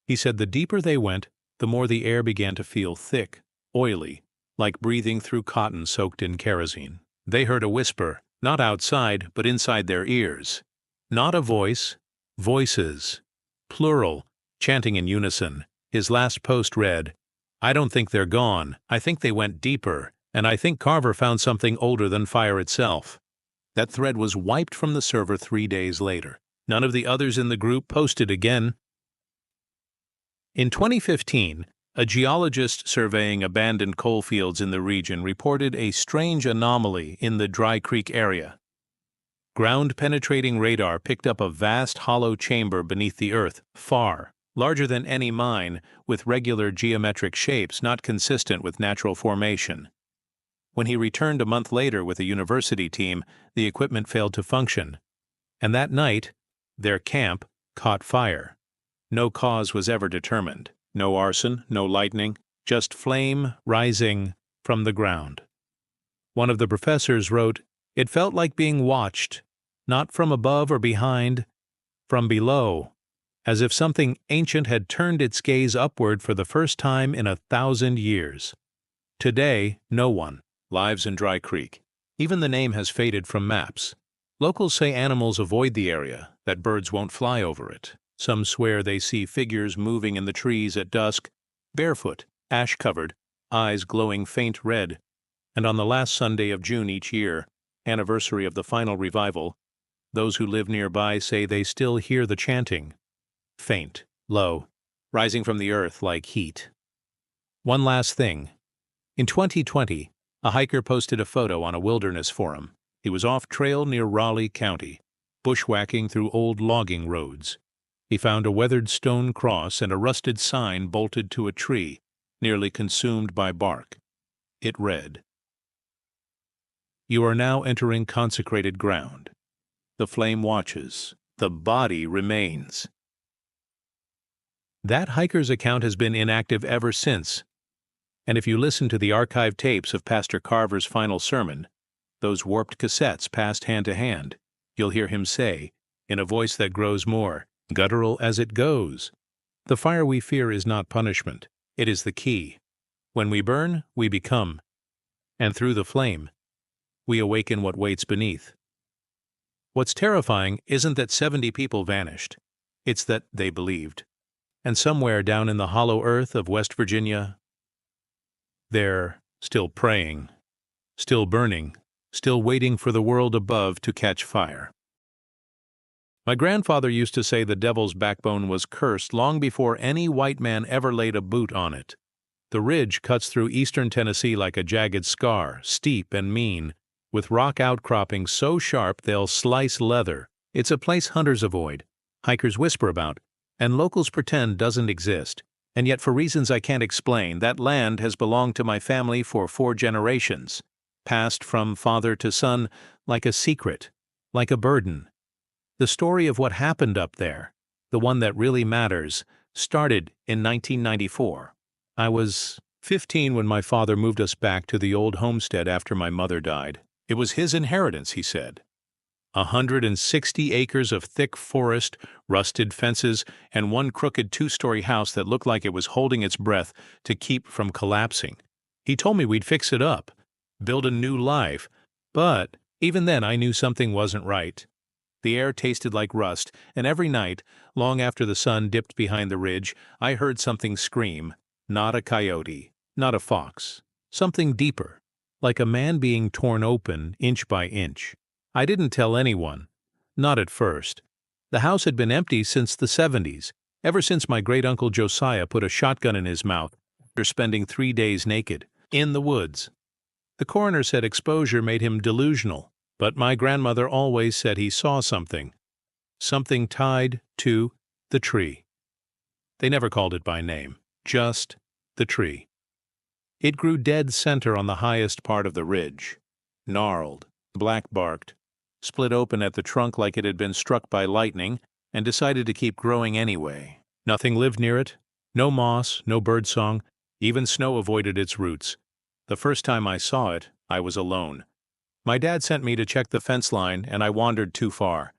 He said the deeper they went, the more the air began to feel thick, oily, like breathing through cotton soaked in kerosene. They heard a whisper, not outside, but inside their ears. Not a voice, voices, plural, chanting in unison. His last post read, "I don't think they're gone. I think they went deeper, and I think Carver found something older than fire itself." That thread was wiped from the server 3 days later. None of the others in the group posted again. In 2015, a geologist surveying abandoned coal fields in the region reported a strange anomaly in the Dry Creek area. Ground-penetrating radar picked up a vast hollow chamber beneath the earth, far, larger than any mine, with regular geometric shapes not consistent with natural formation. When he returned a month later with a university team, the equipment failed to function, and that night, their camp caught fire. No cause was ever determined. No arson, no lightning, just flame rising from the ground. One of the professors wrote, "It felt like being watched, not from above or behind, from below, as if something ancient had turned its gaze upward for the first time in 1,000 years." Today, no one lives in Dry Creek. Even the name has faded from maps. Locals say animals avoid the area, that birds won't fly over it. Some swear they see figures moving in the trees at dusk, barefoot, ash-covered, eyes glowing faint red. And on the last Sunday of June each year, anniversary of the final revival, those who live nearby say they still hear the chanting. Faint, low, rising from the earth like heat. One last thing. In 2020, a hiker posted a photo on a wilderness forum. He was off-trail near Raleigh County, bushwhacking through old logging roads. He found a weathered stone cross and a rusted sign bolted to a tree, nearly consumed by bark. It read, "You are now entering consecrated ground. The flame watches. The body remains." That hiker's account has been inactive ever since. And if you listen to the archived tapes of Pastor Carver's final sermon, those warped cassettes passed hand to hand, you'll hear him say, in a voice that grows more guttural as it goes, "The fire we fear is not punishment. It is the key. When we burn, we become. And through the flame, we awaken what waits beneath." What's terrifying isn't that 70 people vanished. It's that they believed. And somewhere down in the hollow earth of West Virginia, they're still praying, still burning, still waiting for the world above to catch fire. My grandfather used to say the devil's backbone was cursed long before any white man ever laid a boot on it. The ridge cuts through eastern Tennessee like a jagged scar, steep and mean, with rock outcroppings so sharp they'll slice leather. It's a place hunters avoid, hikers whisper about, and locals pretend doesn't exist. And yet, for reasons I can't explain, that land has belonged to my family for 4 generations, passed from father to son like a secret, like a burden. The story of what happened up there, the one that really matters, started in 1994. I was 15 when my father moved us back to the old homestead after my mother died. It was his inheritance, he said. 160 acres of thick forest, rusted fences, and one crooked 2-story house that looked like it was holding its breath to keep from collapsing. He told me we'd fix it up, build a new life, but even then I knew something wasn't right. The air tasted like rust, and every night, long after the sun dipped behind the ridge, I heard something scream. Not a coyote, not a fox. Something deeper, like a man being torn open inch by inch. I didn't tell anyone. Not at first. The house had been empty since the 70s, ever since my great-uncle Josiah put a shotgun in his mouth after spending 3 days naked, in the woods. The coroner said exposure made him delusional, but my grandmother always said he saw something. Something tied to the tree. They never called it by name, just the tree. It grew dead center on the highest part of the ridge, gnarled, black-barked, split open at the trunk like it had been struck by lightning, and decided to keep growing anyway. Nothing lived near it, no moss, no birdsong, even snow avoided its roots. The first time I saw it, I was alone. My dad sent me to check the fence line, and I wandered too far.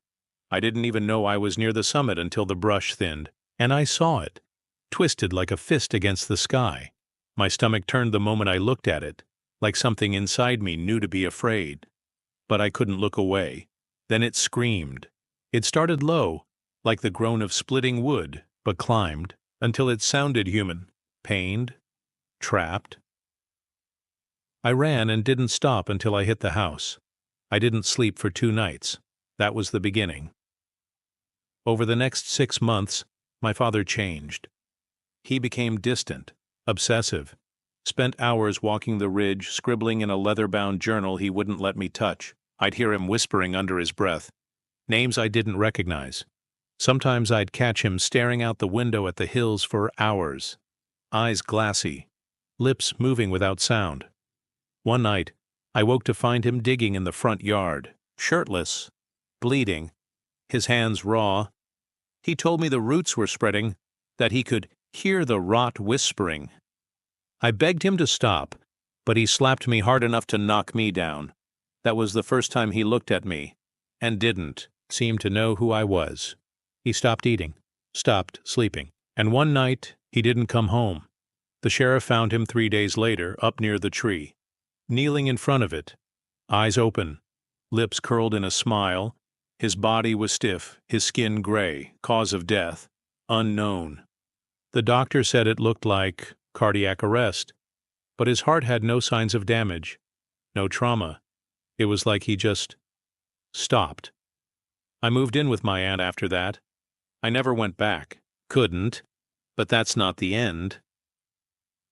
I didn't even know I was near the summit until the brush thinned, and I saw it, twisted like a fist against the sky. My stomach turned the moment I looked at it, like something inside me knew to be afraid. But I couldn't look away. Then it screamed. It started low, like the groan of splitting wood, but climbed, until it sounded human, pained, trapped. I ran and didn't stop until I hit the house. I didn't sleep for 2 nights. That was the beginning. Over the next 6 months, my father changed. He became distant, obsessive, spent hours walking the ridge, scribbling in a leather-bound journal he wouldn't let me touch. I'd hear him whispering under his breath, names I didn't recognize. Sometimes I'd catch him staring out the window at the hills for hours, eyes glassy, lips moving without sound. One night, I woke to find him digging in the front yard, shirtless, bleeding, his hands raw. He told me the roots were spreading, that he could hear the rot whispering. I begged him to stop, but he slapped me hard enough to knock me down. That was the first time he looked at me, and didn't seem to know who I was. He stopped eating, stopped sleeping, and one night he didn't come home. The sheriff found him 3 days later, up near the tree, kneeling in front of it, eyes open, lips curled in a smile. His body was stiff, his skin gray, cause of death unknown. The doctor said it looked like cardiac arrest, but his heart had no signs of damage, no trauma. It was like he just stopped. I moved in with my aunt after that. I never went back. Couldn't. But that's not the end.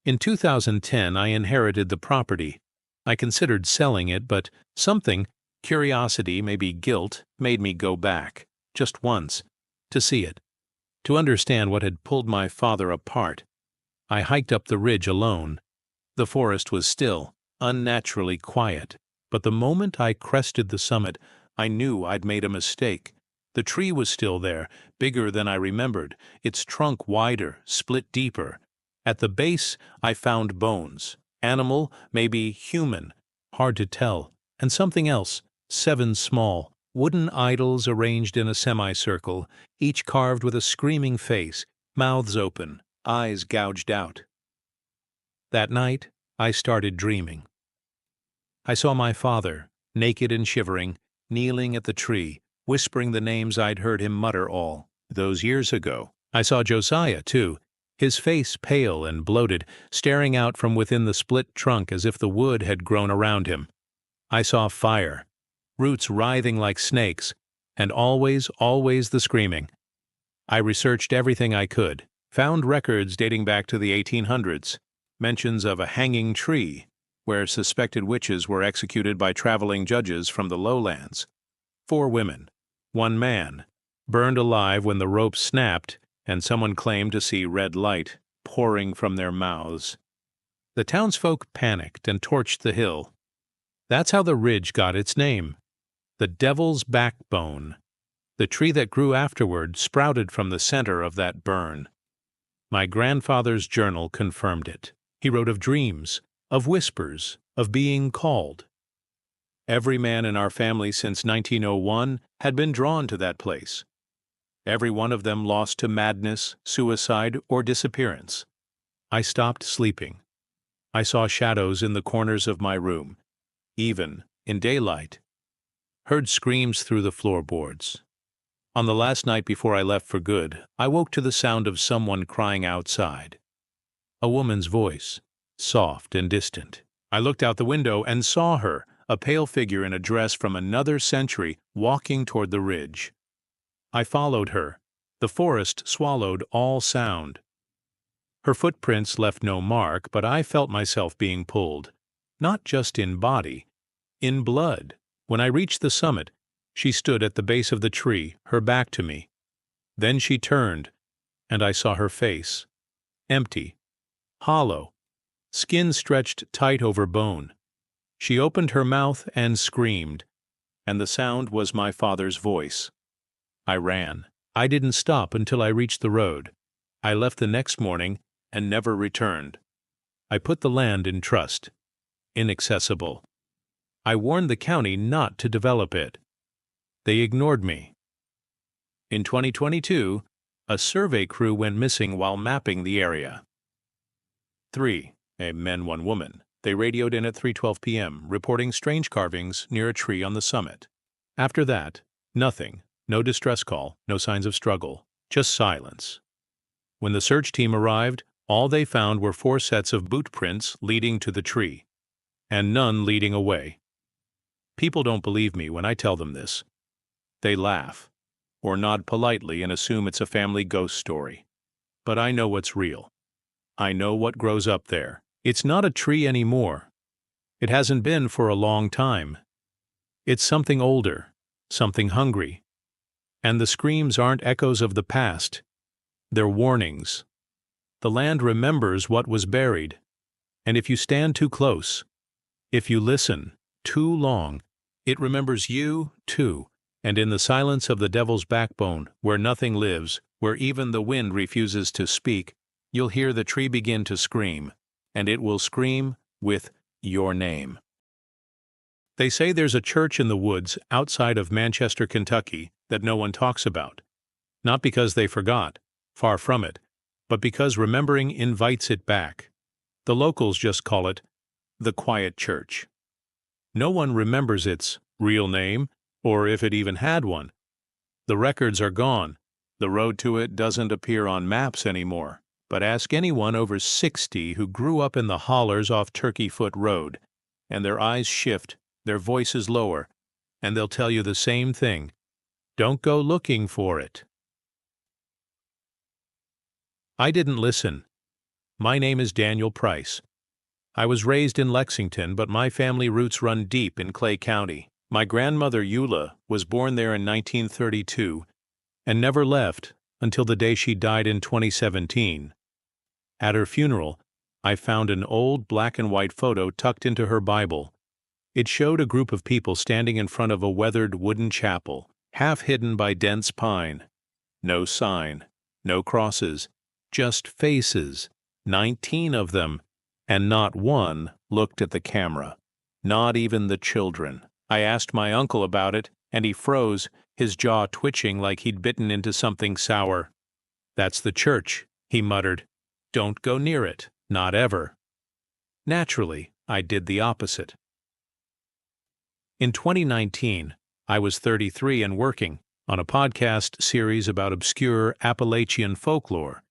In 2010, I inherited the property. I considered selling it, but something, curiosity, maybe guilt, made me go back, just once, to see it, to understand what had pulled my father apart. I hiked up the ridge alone. The forest was still, unnaturally quiet, but the moment I crested the summit, I knew I'd made a mistake. The tree was still there, bigger than I remembered, its trunk wider, split deeper. At the base, I found bones. Animal, maybe human, hard to tell, and something else, 7 small, wooden idols arranged in a semicircle, each carved with a screaming face, mouths open, eyes gouged out. That night, I started dreaming. I saw my father, naked and shivering, kneeling at the tree, whispering the names I'd heard him mutter all those years ago. I saw Josiah, too, his face pale and bloated, staring out from within the split trunk as if the wood had grown around him. I saw fire, roots writhing like snakes, and always the screaming. I researched everything I could, found records dating back to the 1800s, mentions of a hanging tree, where suspected witches were executed by traveling judges from the lowlands. 4 women, 1 man, burned alive when the rope snapped and someone claimed to see red light pouring from their mouths. The townsfolk panicked and torched the hill. That's how the ridge got its name. The Devil's Backbone. The tree that grew afterward sprouted from the center of that burn. My grandfather's journal confirmed it. He wrote of dreams, of whispers, of being called. Every man in our family since 1901 had been drawn to that place. Every one of them lost to madness, suicide, or disappearance. I stopped sleeping. I saw shadows in the corners of my room, even in daylight. Heard screams through the floorboards. On the last night before I left for good, I woke to the sound of someone crying outside. A woman's voice, soft and distant. I looked out the window and saw her, a pale figure in a dress from another century, walking toward the ridge. I followed her. The forest swallowed all sound. Her footprints left no mark, but I felt myself being pulled, not just in body, in blood. When I reached the summit, she stood at the base of the tree, her back to me. Then she turned, and I saw her face. Empty, hollow, skin stretched tight over bone. She opened her mouth and screamed, and the sound was my father's voice. I ran. I didn't stop until I reached the road. I left the next morning and never returned. I put the land in trust. Inaccessible. I warned the county not to develop it. They ignored me. In 2022, a survey crew went missing while mapping the area. 3. A man, 1 woman. They radioed in at 3:12 p.m., reporting strange carvings near a tree on the summit. After that, nothing. No distress call, no signs of struggle, just silence. When the search team arrived, all they found were 4 sets of boot prints leading to the tree, and none leading away. People don't believe me when I tell them this. They laugh, or nod politely and assume it's a family ghost story. But I know what's real. I know what grows up there. It's not a tree anymore. It hasn't been for a long time. It's something older, something hungry. And the screams aren't echoes of the past. They're warnings. The land remembers what was buried. And if you stand too close, if you listen too long, it remembers you, too. And in the silence of the Devil's Backbone, where nothing lives, where even the wind refuses to speak, you'll hear the tree begin to scream, and it will scream with your name. They say there's a church in the woods outside of Manchester, Kentucky, that no one talks about. Not because they forgot, far from it, but because remembering invites it back. The locals just call it the Quiet Church. No one remembers its real name, or if it even had one. The records are gone. The road to it doesn't appear on maps anymore. But ask anyone over 60 who grew up in the hollers off Turkey Foot Road, and their eyes shift, their voices lower, and they'll tell you the same thing. Don't go looking for it. I didn't listen. My name is Daniel Price. I was raised in Lexington, but my family roots run deep in Clay County. My grandmother Eula was born there in 1932 and never left until the day she died in 2017. At her funeral, I found an old black and white photo tucked into her Bible. It showed a group of people standing in front of a weathered wooden chapel, half hidden by dense pine. No sign, no crosses, just faces, 19 of them, and not one looked at the camera, not even the children. I asked my uncle about it, and he froze, his jaw twitching like he'd bitten into something sour. "That's the church," he muttered. "Don't go near it, not ever." Naturally, I did the opposite. In 2019, I was 33 and working on a podcast series about obscure Appalachian folklore.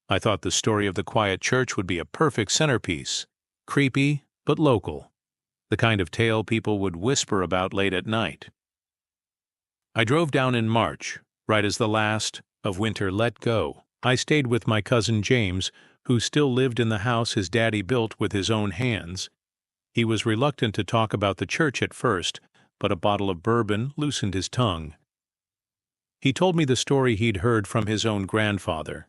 I thought the story of the Quiet Church would be a perfect centerpiece, creepy but local, the kind of tale people would whisper about late at night. I drove down in March, right as the last of winter let go. I stayed with my cousin James, who still lived in the house his daddy built with his own hands. He was reluctant to talk about the church at first, but a bottle of bourbon loosened his tongue. He told me the story he'd heard from his own grandfather.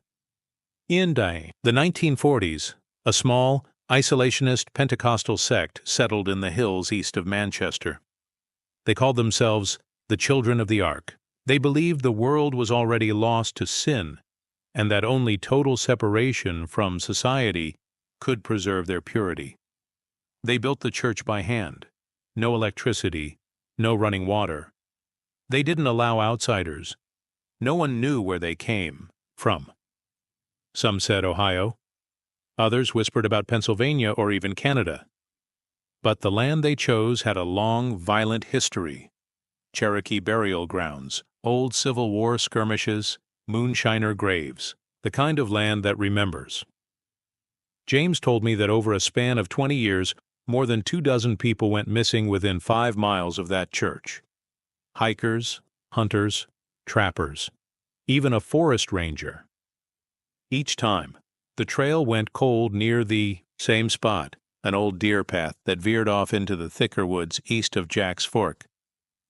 In the 1940s, a small, isolationist Pentecostal sect settled in the hills east of Manchester. They called themselves the Children of the Ark. They believed the world was already lost to sin, and that only total separation from society could preserve their purity. They built the church by hand. No electricity, no running water. They didn't allow outsiders. No one knew where they came from. Some said Ohio. Others whispered about Pennsylvania or even Canada. But the land they chose had a long, violent history. Cherokee burial grounds, old Civil War skirmishes, moonshiner graves, the kind of land that remembers. James told me that over a span of 20 years, more than 24 people went missing within 5 miles of that church. Hikers, hunters, trappers, even a forest ranger. Each time, the trail went cold near the same spot, an old deer path that veered off into the thicker woods east of Jack's Fork.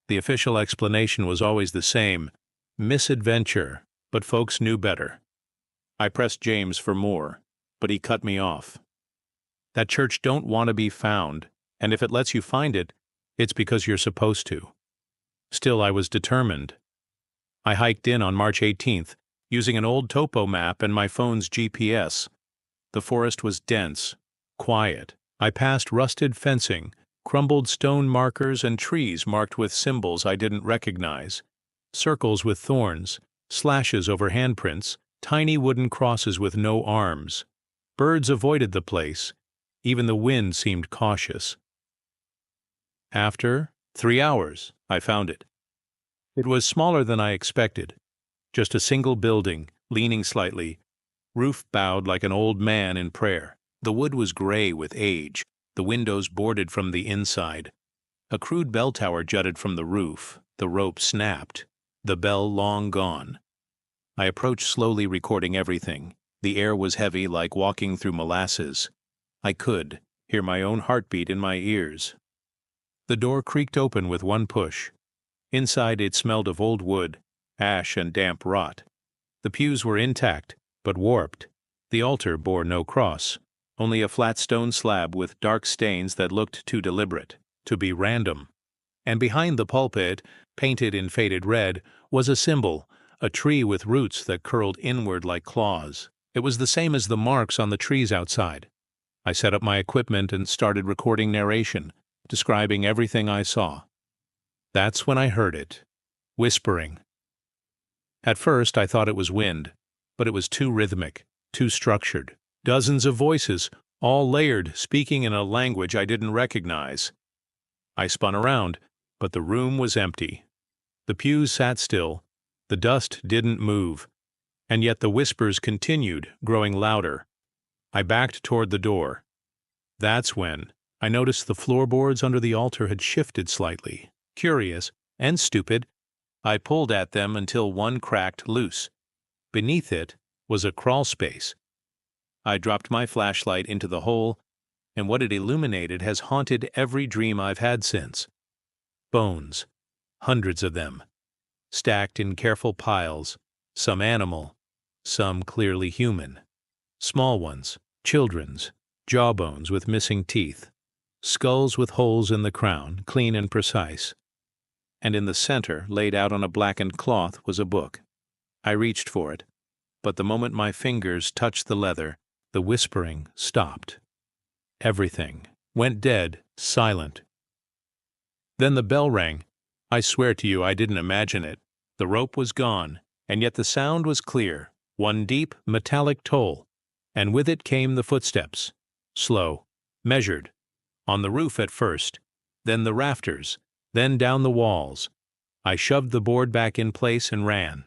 The official explanation was always the same: misadventure, but folks knew better. I pressed James for more, but he cut me off. That church don't want to be found, and if it lets you find it, it's because you're supposed to. Still, I was determined. I hiked in on March 18th, using an old topo map and my phone's GPS. The forest was dense, quiet. I passed rusted fencing, crumbled stone markers, and trees marked with symbols I didn't recognize. Circles with thorns, slashes over handprints, tiny wooden crosses with no arms. Birds avoided the place. Even the wind seemed cautious. After 3 hours, I found it. It was smaller than I expected. Just a single building, leaning slightly, roof bowed like an old man in prayer. The wood was gray with age, the windows boarded from the inside. A crude bell tower jutted from the roof. The rope snapped, the bell long gone. I approached slowly, recording everything. The air was heavy, like walking through molasses. I could hear my own heartbeat in my ears. The door creaked open with one push. Inside it smelled of old wood, ash and damp rot. The pews were intact, but warped. The altar bore no cross, only a flat stone slab with dark stains that looked too deliberate, to be random. And behind the pulpit, painted in faded red, was a symbol, a tree with roots that curled inward like claws. It was the same as the marks on the trees outside. I set up my equipment and started recording narration, describing everything I saw. That's when I heard it, whispering. At first I thought it was wind, but it was too rhythmic, too structured. Dozens of voices, all layered, speaking in a language I didn't recognize. I spun around, but the room was empty. The pews sat still, the dust didn't move, and yet the whispers continued, growing louder. I backed toward the door. That's when I noticed the floorboards under the altar had shifted slightly. Curious and stupid, I pulled at them until one cracked loose. Beneath it was a crawl space. I dropped my flashlight into the hole, and what it illuminated has haunted every dream I've had since. Bones, hundreds of them, stacked in careful piles, some animal, some clearly human. Small ones, children's, jawbones with missing teeth, skulls with holes in the crown, clean and precise. And in the center, laid out on a blackened cloth, was a book. I reached for it, but the moment my fingers touched the leather, the whispering stopped. Everything went dead, silent. Then the bell rang. I swear to you I didn't imagine it. The rope was gone, and yet the sound was clear, one deep, metallic toll, and with it came the footsteps, slow, measured, on the roof at first, then the rafters, then down the walls. I shoved the board back in place and ran.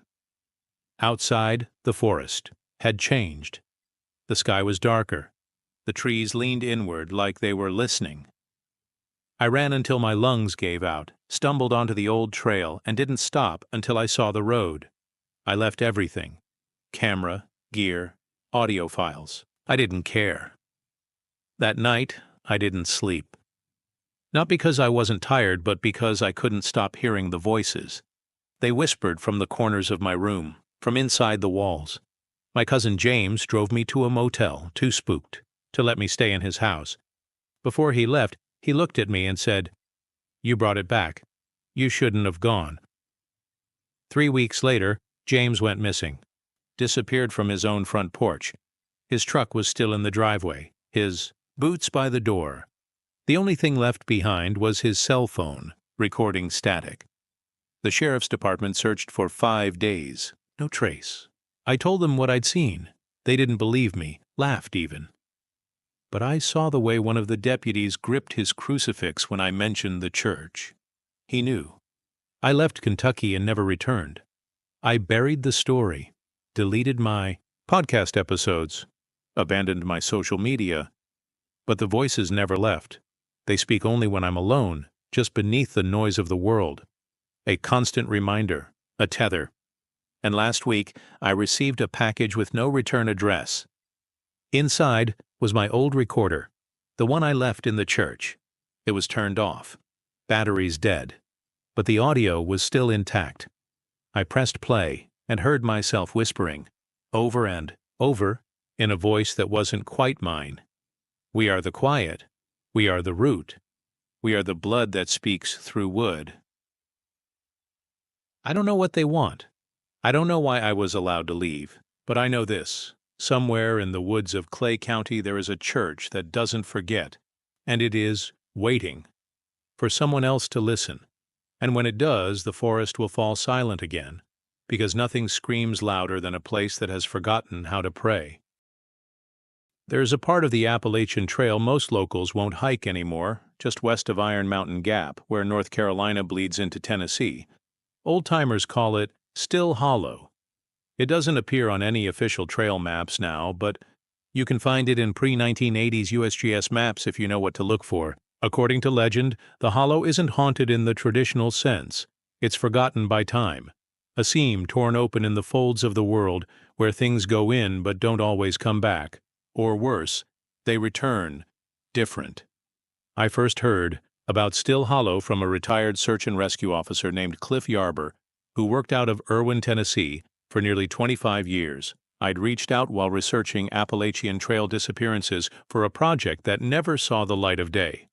Outside, the forest had changed. The sky was darker. The trees leaned inward like they were listening. I ran until my lungs gave out, stumbled onto the old trail, and didn't stop until I saw the road. I left everything: camera, gear, audio files. I didn't care. That night, I didn't sleep. Not because I wasn't tired, but because I couldn't stop hearing the voices. They whispered from the corners of my room, from inside the walls. My cousin James drove me to a motel, too spooked, to let me stay in his house. Before he left, he looked at me and said, "You brought it back. You shouldn't have gone." 3 weeks later, James went missing. Disappeared from his own front porch. His truck was still in the driveway, his boots by the door. The only thing left behind was his cell phone, recording static. The sheriff's department searched for 5 days. No trace. I told them what I'd seen. They didn't believe me, laughed even. But I saw the way one of the deputies gripped his crucifix when I mentioned the church. He knew. I left Kentucky and never returned. I buried the story, deleted my podcast episodes, abandoned my social media. But the voices never left. They speak only when I'm alone, just beneath the noise of the world. A constant reminder, a tether. And last week, I received a package with no return address. Inside was my old recorder, the one I left in the church. It was turned off, batteries dead, but the audio was still intact. I pressed play and heard myself whispering, over and over, in a voice that wasn't quite mine. We are the quiet. We are the root. We are the blood that speaks through wood. I don't know what they want. I don't know why I was allowed to leave, but I know this. Somewhere in the woods of Clay County there is a church that doesn't forget, and it is waiting for someone else to listen. And when it does, the forest will fall silent again, because nothing screams louder than a place that has forgotten how to pray. There's a part of the Appalachian Trail most locals won't hike anymore, just west of Iron Mountain Gap, where North Carolina bleeds into Tennessee. Old-timers call it Still Hollow. It doesn't appear on any official trail maps now, but you can find it in pre-1980s USGS maps if you know what to look for. According to legend, the hollow isn't haunted in the traditional sense. It's forgotten by time. A seam torn open in the folds of the world where things go in but don't always come back. Or worse, they return, different. I first heard about Still Hollow from a retired search and rescue officer named Cliff Yarber, who worked out of Irwin, Tennessee, for nearly 25 years. I'd reached out while researching Appalachian Trail disappearances for a project that never saw the light of day.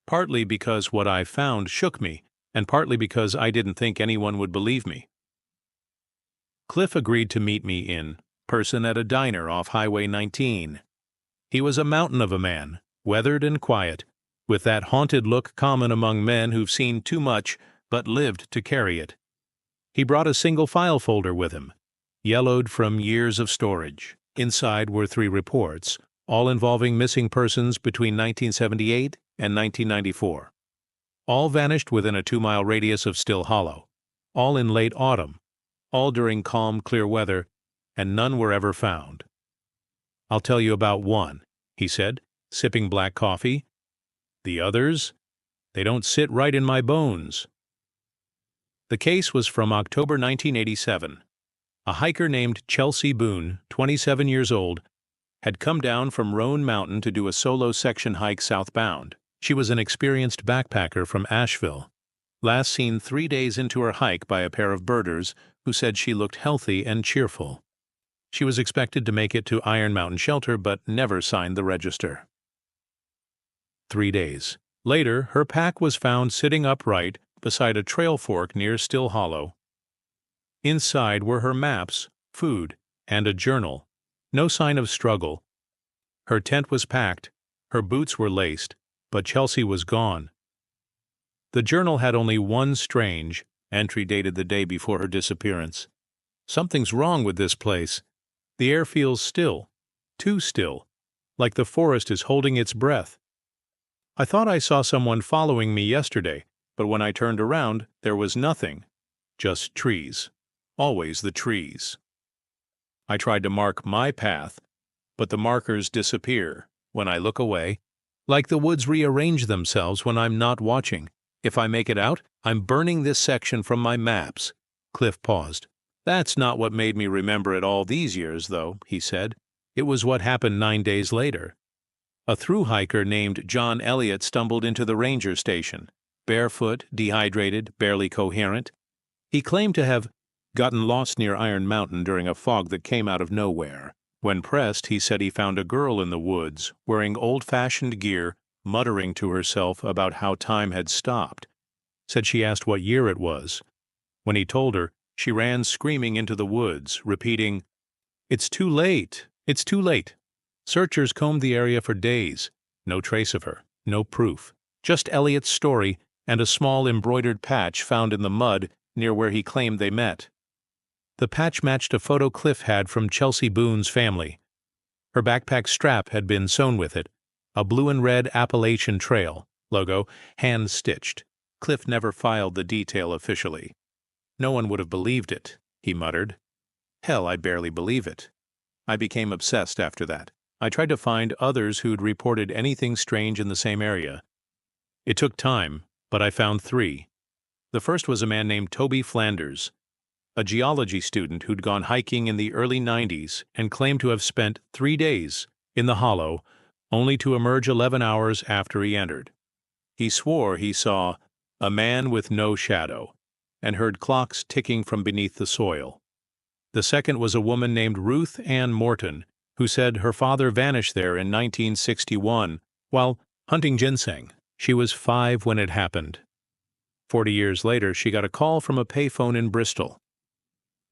Partly because what I found shook me, and partly because I didn't think anyone would believe me. Cliff agreed to meet me in person at a diner off Highway 19. He was a mountain of a man, weathered and quiet, with that haunted look common among men who've seen too much but lived to carry it. He brought a single file folder with him, yellowed from years of storage. Inside were 3 reports, all involving missing persons between 1978 and 1994. All vanished within a 2-mile radius of Still Hollow, all in late autumn, all during calm, clear weather, and none were ever found. "I'll tell you about one," he said, sipping black coffee. "The others, they don't sit right in my bones." The case was from October 1987. A hiker named Chelsea Boone, 27 years old, had come down from Roan Mountain to do a solo section hike southbound. She was an experienced backpacker from Asheville, last seen 3 days into her hike by a pair of birders who said she looked healthy and cheerful. She was expected to make it to Iron Mountain Shelter but never signed the register. 3 days later, her pack was found sitting upright beside a trail fork near Still Hollow. Inside were her maps, food, and a journal. No sign of struggle. Her tent was packed, her boots were laced, but Chelsea was gone. The journal had only one strange entry dated the day before her disappearance. "Something's wrong with this place. The air feels still, too still, like the forest is holding its breath. I thought I saw someone following me yesterday, but when I turned around, there was nothing. Just trees. Always the trees. I tried to mark my path, but the markers disappear when I look away, like the woods rearrange themselves when I'm not watching. If I make it out, I'm burning this section from my maps." Cliff paused. "That's not what made me remember it all these years, though," he said. "It was what happened 9 days later. A thru-hiker named John Elliott stumbled into the ranger station, barefoot, dehydrated, barely coherent. He claimed to have gotten lost near Iron Mountain during a fog that came out of nowhere. When pressed, he said he found a girl in the woods, wearing old-fashioned gear, muttering to herself about how time had stopped. Said she asked what year it was. When he told her, she ran screaming into the woods, repeating, 'It's too late! It's too late!' Searchers combed the area for days. No trace of her, no proof. Just Elliott's story and a small embroidered patch found in the mud near where he claimed they met. The patch matched a photo Cliff had from Chelsea Boone's family. Her backpack strap had been sewn with it, a blue and red Appalachian Trail logo, hand-stitched. Cliff never filed the detail officially. "No one would have believed it," he muttered. "Hell, I barely believe it." I became obsessed after that. I tried to find others who'd reported anything strange in the same area. It took time, but I found 3. The first was a man named Toby Flanders, a geology student who'd gone hiking in the early 90s and claimed to have spent 3 days in the hollow, only to emerge 11 hours after he entered. He swore he saw a man with no shadow and heard clocks ticking from beneath the soil. The second was a woman named Ruth Ann Morton, who said her father vanished there in 1961 while hunting ginseng. She was 5 when it happened. 40 years later, she got a call from a payphone in Bristol.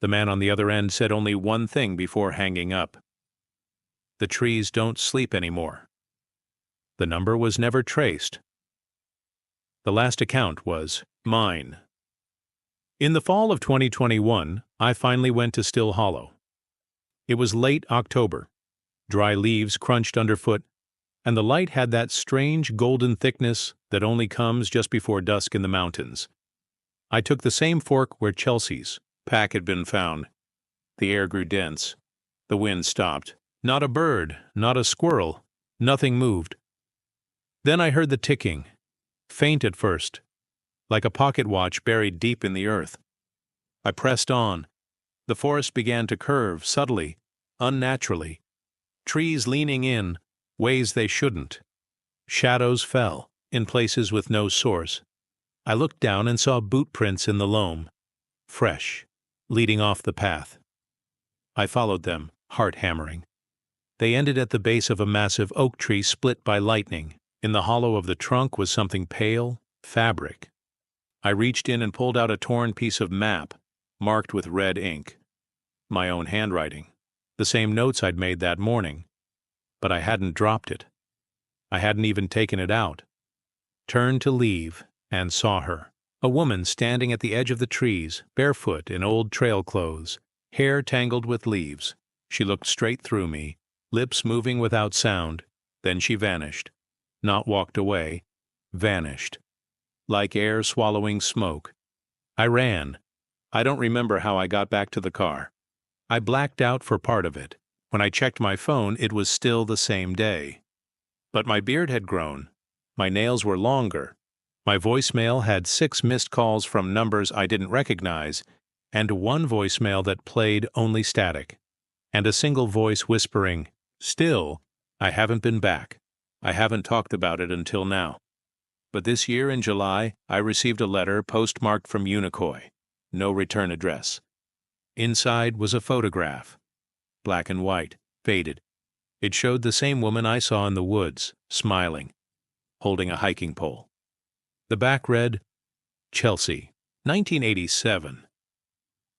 The man on the other end said only one thing before hanging up. "The trees don't sleep anymore." The number was never traced. The last account was mine. In the fall of 2021, I finally went to Still Hollow. It was late October. Dry leaves crunched underfoot, and the light had that strange golden thickness that only comes just before dusk in the mountains. I took the same fork where Chelsea's pack had been found. The air grew dense. The wind stopped. Not a bird, not a squirrel, nothing moved. Then I heard the ticking, faint at first, like a pocket watch buried deep in the earth. I pressed on. The forest began to curve subtly, unnaturally. Trees leaning in, ways they shouldn't. Shadows fell, in places with no source. I looked down and saw boot prints in the loam, fresh, leading off the path. I followed them, heart hammering. They ended at the base of a massive oak tree split by lightning. In the hollow of the trunk was something pale, fabric. I reached in and pulled out a torn piece of map, marked with red ink. My own handwriting, the same notes I'd made that morning. But I hadn't dropped it. I hadn't even taken it out. Turned to leave and saw her. A woman standing at the edge of the trees, barefoot in old trail clothes, hair tangled with leaves. She looked straight through me, lips moving without sound. Then she vanished. Not walked away, vanished. Like air swallowing smoke. I ran. I don't remember how I got back to the car. I blacked out for part of it. When I checked my phone, it was still the same day. But my beard had grown. My nails were longer. My voicemail had 6 missed calls from numbers I didn't recognize, and 1 voicemail that played only static, and a single voice whispering, "Still, I haven't been back. I haven't talked about it until now." But this year in July, I received a letter postmarked from Unicoi. No return address. Inside was a photograph. Black and white, faded. It showed the same woman I saw in the woods, smiling, holding a hiking pole. The back read, Chelsea, 1987.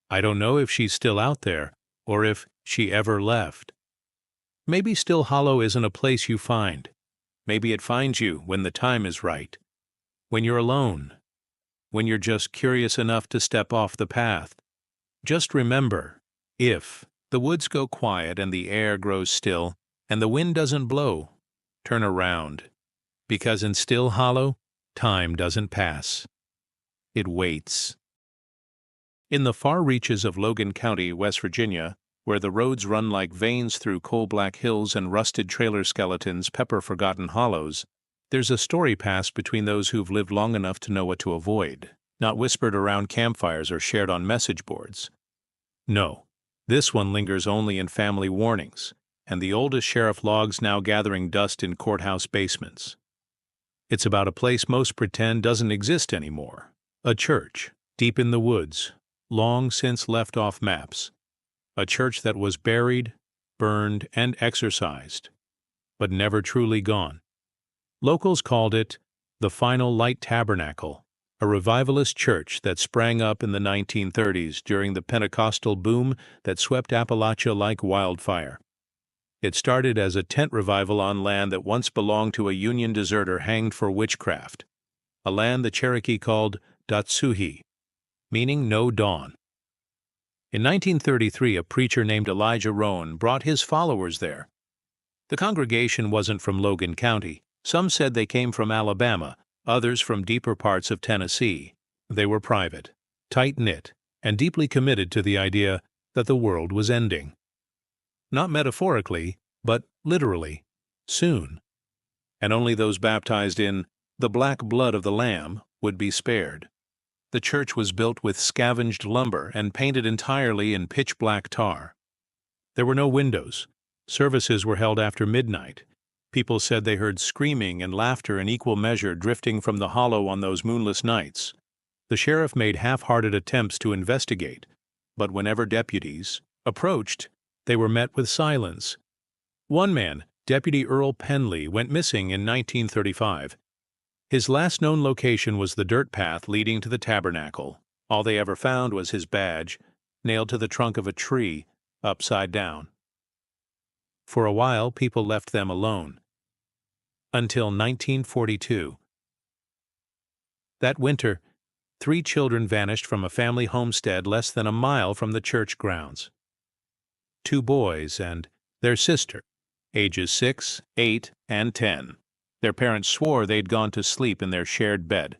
I don't know if she's still out there, or if she ever left. Maybe Still Hollow isn't a place you find. Maybe it finds you when the time is right. When you're alone. When you're just curious enough to step off the path. Just remember, if the woods go quiet and the air grows still, and the wind doesn't blow, turn around. Because in Still Hollow, time doesn't pass. It waits. In the far reaches of Logan County, West Virginia, where the roads run like veins through coal-black hills and rusted trailer skeletons pepper forgotten hollows, there's a story passed between those who've lived long enough to know what to avoid, not whispered around campfires or shared on message boards. No, this one lingers only in family warnings, and the oldest sheriff logs now gathering dust in courthouse basements. It's about a place most pretend doesn't exist anymore. A church, deep in the woods, long since left off maps. A church that was buried, burned, and exorcised, but never truly gone. Locals called it the Final Light Tabernacle, a revivalist church that sprang up in the 1930s during the Pentecostal boom that swept Appalachia like wildfire. It started as a tent revival on land that once belonged to a Union deserter hanged for witchcraft, a land the Cherokee called Datsuhi, meaning no dawn. In 1933, a preacher named Elijah Rowan brought his followers there. The congregation wasn't from Logan County. Some said they came from Alabama, others from deeper parts of Tennessee. They were private, tight-knit, and deeply committed to the idea that the world was ending. Not metaphorically, but literally, soon. And only those baptized in the black blood of the Lamb would be spared. The church was built with scavenged lumber and painted entirely in pitch-black tar. There were no windows. Services were held after midnight. People said they heard screaming and laughter in equal measure drifting from the hollow on those moonless nights. The sheriff made half-hearted attempts to investigate, but whenever deputies approached, they were met with silence. One man, Deputy Earl Penley, went missing in 1935. His last known location was the dirt path leading to the tabernacle. All they ever found was his badge, nailed to the trunk of a tree, upside down. For a while, people left them alone. Until 1942. That winter, 3 children vanished from a family homestead less than a mile from the church grounds. 2 boys and their sister, ages 6, 8, and 10. Their parents swore they'd gone to sleep in their shared bed.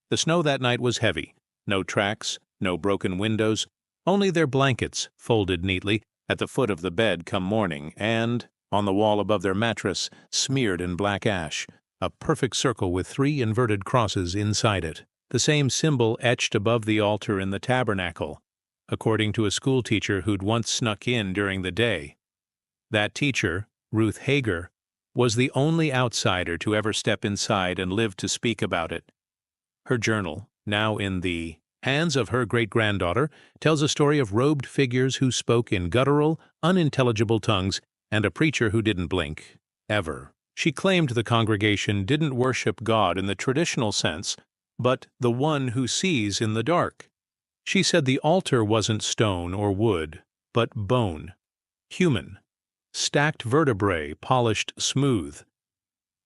The snow that night was heavy. No tracks, no broken windows, only their blankets folded neatly at the foot of the bed come morning, and, on the wall above their mattress, smeared in black ash, a perfect circle with 3 inverted crosses inside it, the same symbol etched above the altar in the tabernacle, according to a schoolteacher who'd once snuck in during the day. That teacher, Ruth Hager, was the only outsider to ever step inside and live to speak about it. Her journal, now in the hands of her great-granddaughter, tells a story of robed figures who spoke in guttural, unintelligible tongues and a preacher who didn't blink, ever. She claimed the congregation didn't worship God in the traditional sense, but the one who sees in the dark. She said the altar wasn't stone or wood, but bone, human, stacked vertebrae polished smooth.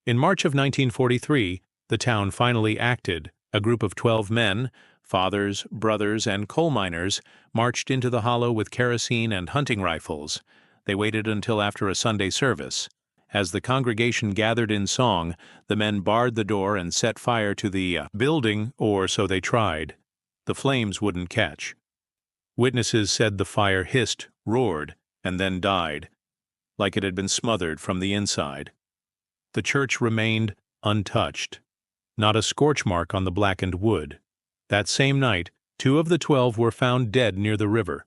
In March of 1943, the town finally acted. A group of 12 men, fathers, brothers, and coal miners, marched into the hollow with kerosene and hunting rifles. They waited until after a Sunday service. As the congregation gathered in song, the men barred the door and set fire to the building, or so they tried. The flames wouldn't catch. Witnesses said the fire hissed, roared, and then died, like it had been smothered from the inside. The church remained untouched. Not a scorch mark on the blackened wood. That same night, 2 of the 12 were found dead near the river.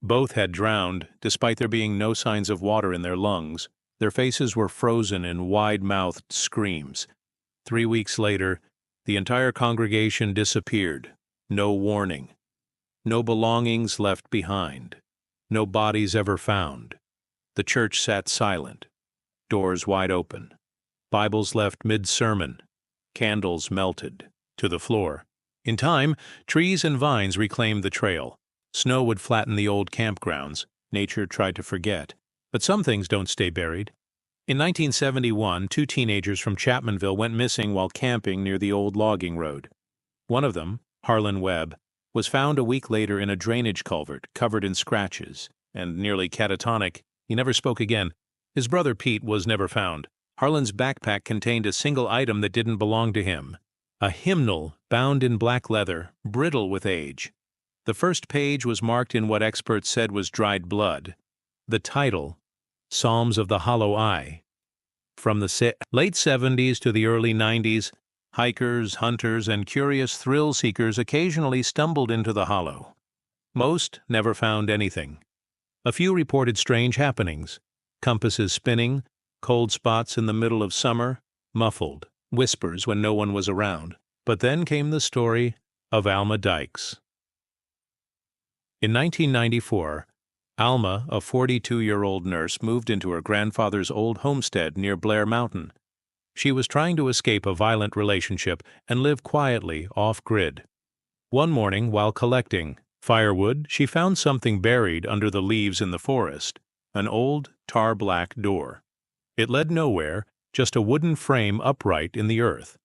Both had drowned, despite there being no signs of water in their lungs. Their faces were frozen in wide-mouthed screams. 3 weeks later, the entire congregation disappeared. No warning. No belongings left behind. No bodies ever found. The church sat silent, doors wide open. Bibles left mid-sermon. Candles melted to the floor. In time, trees and vines reclaimed the trail. Snow would flatten the old campgrounds. Nature tried to forget. But some things don't stay buried. In 1971, 2 teenagers from Chapmanville went missing while camping near the old logging road. One of them, Harlan Webb, was found a week later in a drainage culvert, covered in scratches, and nearly catatonic. He never spoke again. His brother Pete was never found. Harlan's backpack contained a single item that didn't belong to him. A hymnal bound in black leather, brittle with age. The first page was marked in what experts said was dried blood. The title, Psalms of the Hollow Eye. From the late 70s to the early 90s, hikers, hunters, and curious thrill-seekers occasionally stumbled into the hollow. Most never found anything. A few reported strange happenings: compasses spinning, cold spots in the middle of summer, muffled whispers when no one was around. But then came the story of Alma Dykes. In 1994, Alma, a 42-year-old nurse, moved into her grandfather's old homestead near Blair Mountain. She was trying to escape a violent relationship and live quietly off-grid. One morning, while collecting firewood, she found something buried under the leaves in the forest, an old tar-black door. It led nowhere, just a wooden frame upright in the earth.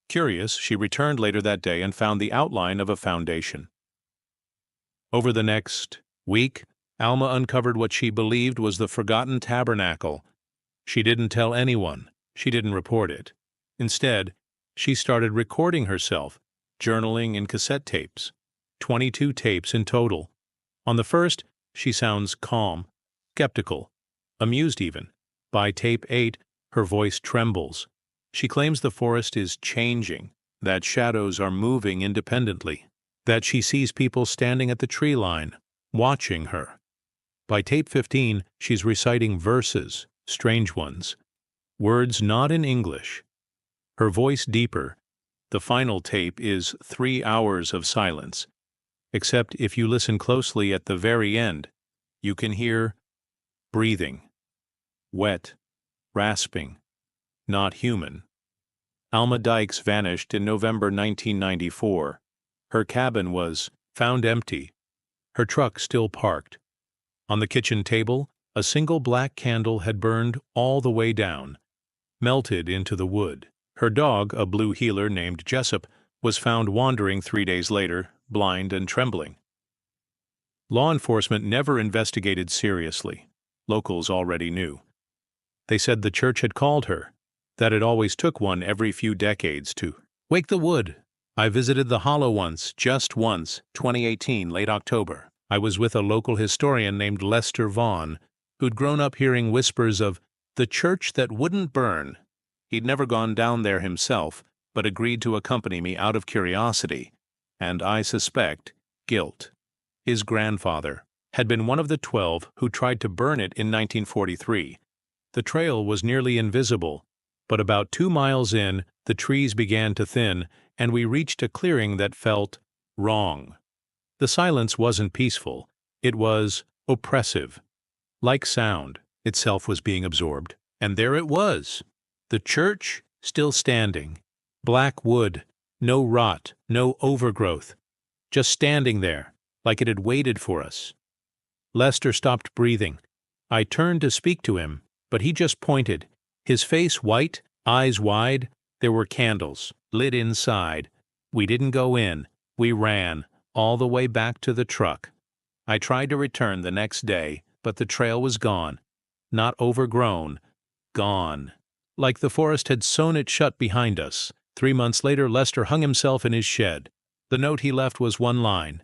Curious, she returned later that day and found the outline of a foundation. Over the next week, Alma uncovered what she believed was the forgotten tabernacle. She didn't tell anyone. She didn't report it. Instead, she started recording herself, journaling in cassette tapes. 22 tapes in total. On the first, she sounds calm, skeptical, amused even. By tape 8, her voice trembles. She claims the forest is changing, that shadows are moving independently, that she sees people standing at the tree line, watching her. By tape 15, she's reciting verses, strange ones, words not in English. Her voice deeper. The final tape is 3 hours of silence, except if you listen closely at the very end, you can hear breathing. Wet, rasping, not human. Alma Dykes vanished in November 1994. Her cabin was found empty, her truck still parked. On the kitchen table, a single black candle had burned all the way down, melted into the wood. Her dog, a blue heeler named Jessup, was found wandering 3 days later, blind and trembling. Law enforcement never investigated seriously. Locals already knew. They said the church had called her, that it always took one every few decades to wake the wood. I visited the hollow once, just once, 2018, late October. I was with a local historian named Lester Vaughn, who'd grown up hearing whispers of the church that wouldn't burn. He'd never gone down there himself, but agreed to accompany me out of curiosity, and I suspect guilt. His grandfather had been one of the 12 who tried to burn it in 1943. The trail was nearly invisible, but about 2 miles in, the trees began to thin, and we reached a clearing that felt wrong. The silence wasn't peaceful. It was oppressive. Like sound, itself was being absorbed. And there it was. The church still standing. Black wood, no rot, no overgrowth. Just standing there, like it had waited for us. Lester stopped breathing. I turned to speak to him, but he just pointed. His face white, eyes wide. There were candles, lit inside. We didn't go in. We ran, all the way back to the truck. I tried to return the next day, but the trail was gone. not overgrown, gone. Like the forest had sewn it shut behind us. 3 months later, Lester hung himself in his shed. The note he left was one line.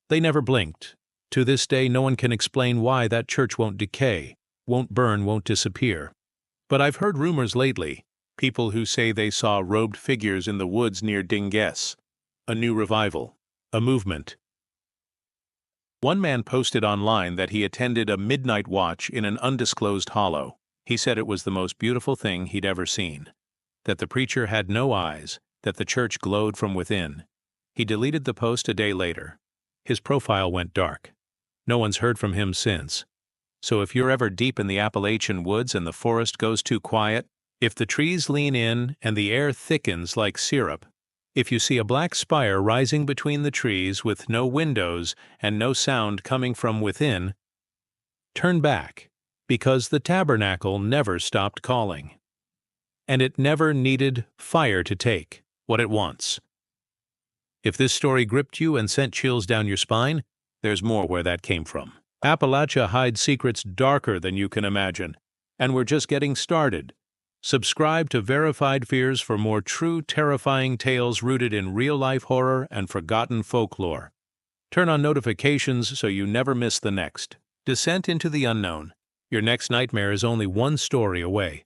They never blinked. To this day, no one can explain why that church won't decay, won't burn, won't disappear. But I've heard rumors lately, people who say they saw robed figures in the woods near Dingues. A new revival. A movement. One man posted online that he attended a midnight watch in an undisclosed hollow. He said it was the most beautiful thing he'd ever seen. That the preacher had no eyes, that the church glowed from within. He deleted the post a day later. His profile went dark. No one's heard from him since. So if you're ever deep in the Appalachian woods and the forest goes too quiet, if the trees lean in and the air thickens like syrup, if you see a black spire rising between the trees with no windows and no sound coming from within, turn back, because the tabernacle never stopped calling. And it never needed fire to take what it wants. If this story gripped you and sent chills down your spine, there's more where that came from. Appalachia hides secrets darker than you can imagine, and we're just getting started. Subscribe to Verified Fears for more true, terrifying tales rooted in real-life horror and forgotten folklore. Turn on notifications so you never miss the next. Descent into the unknown. Your next nightmare is only one story away.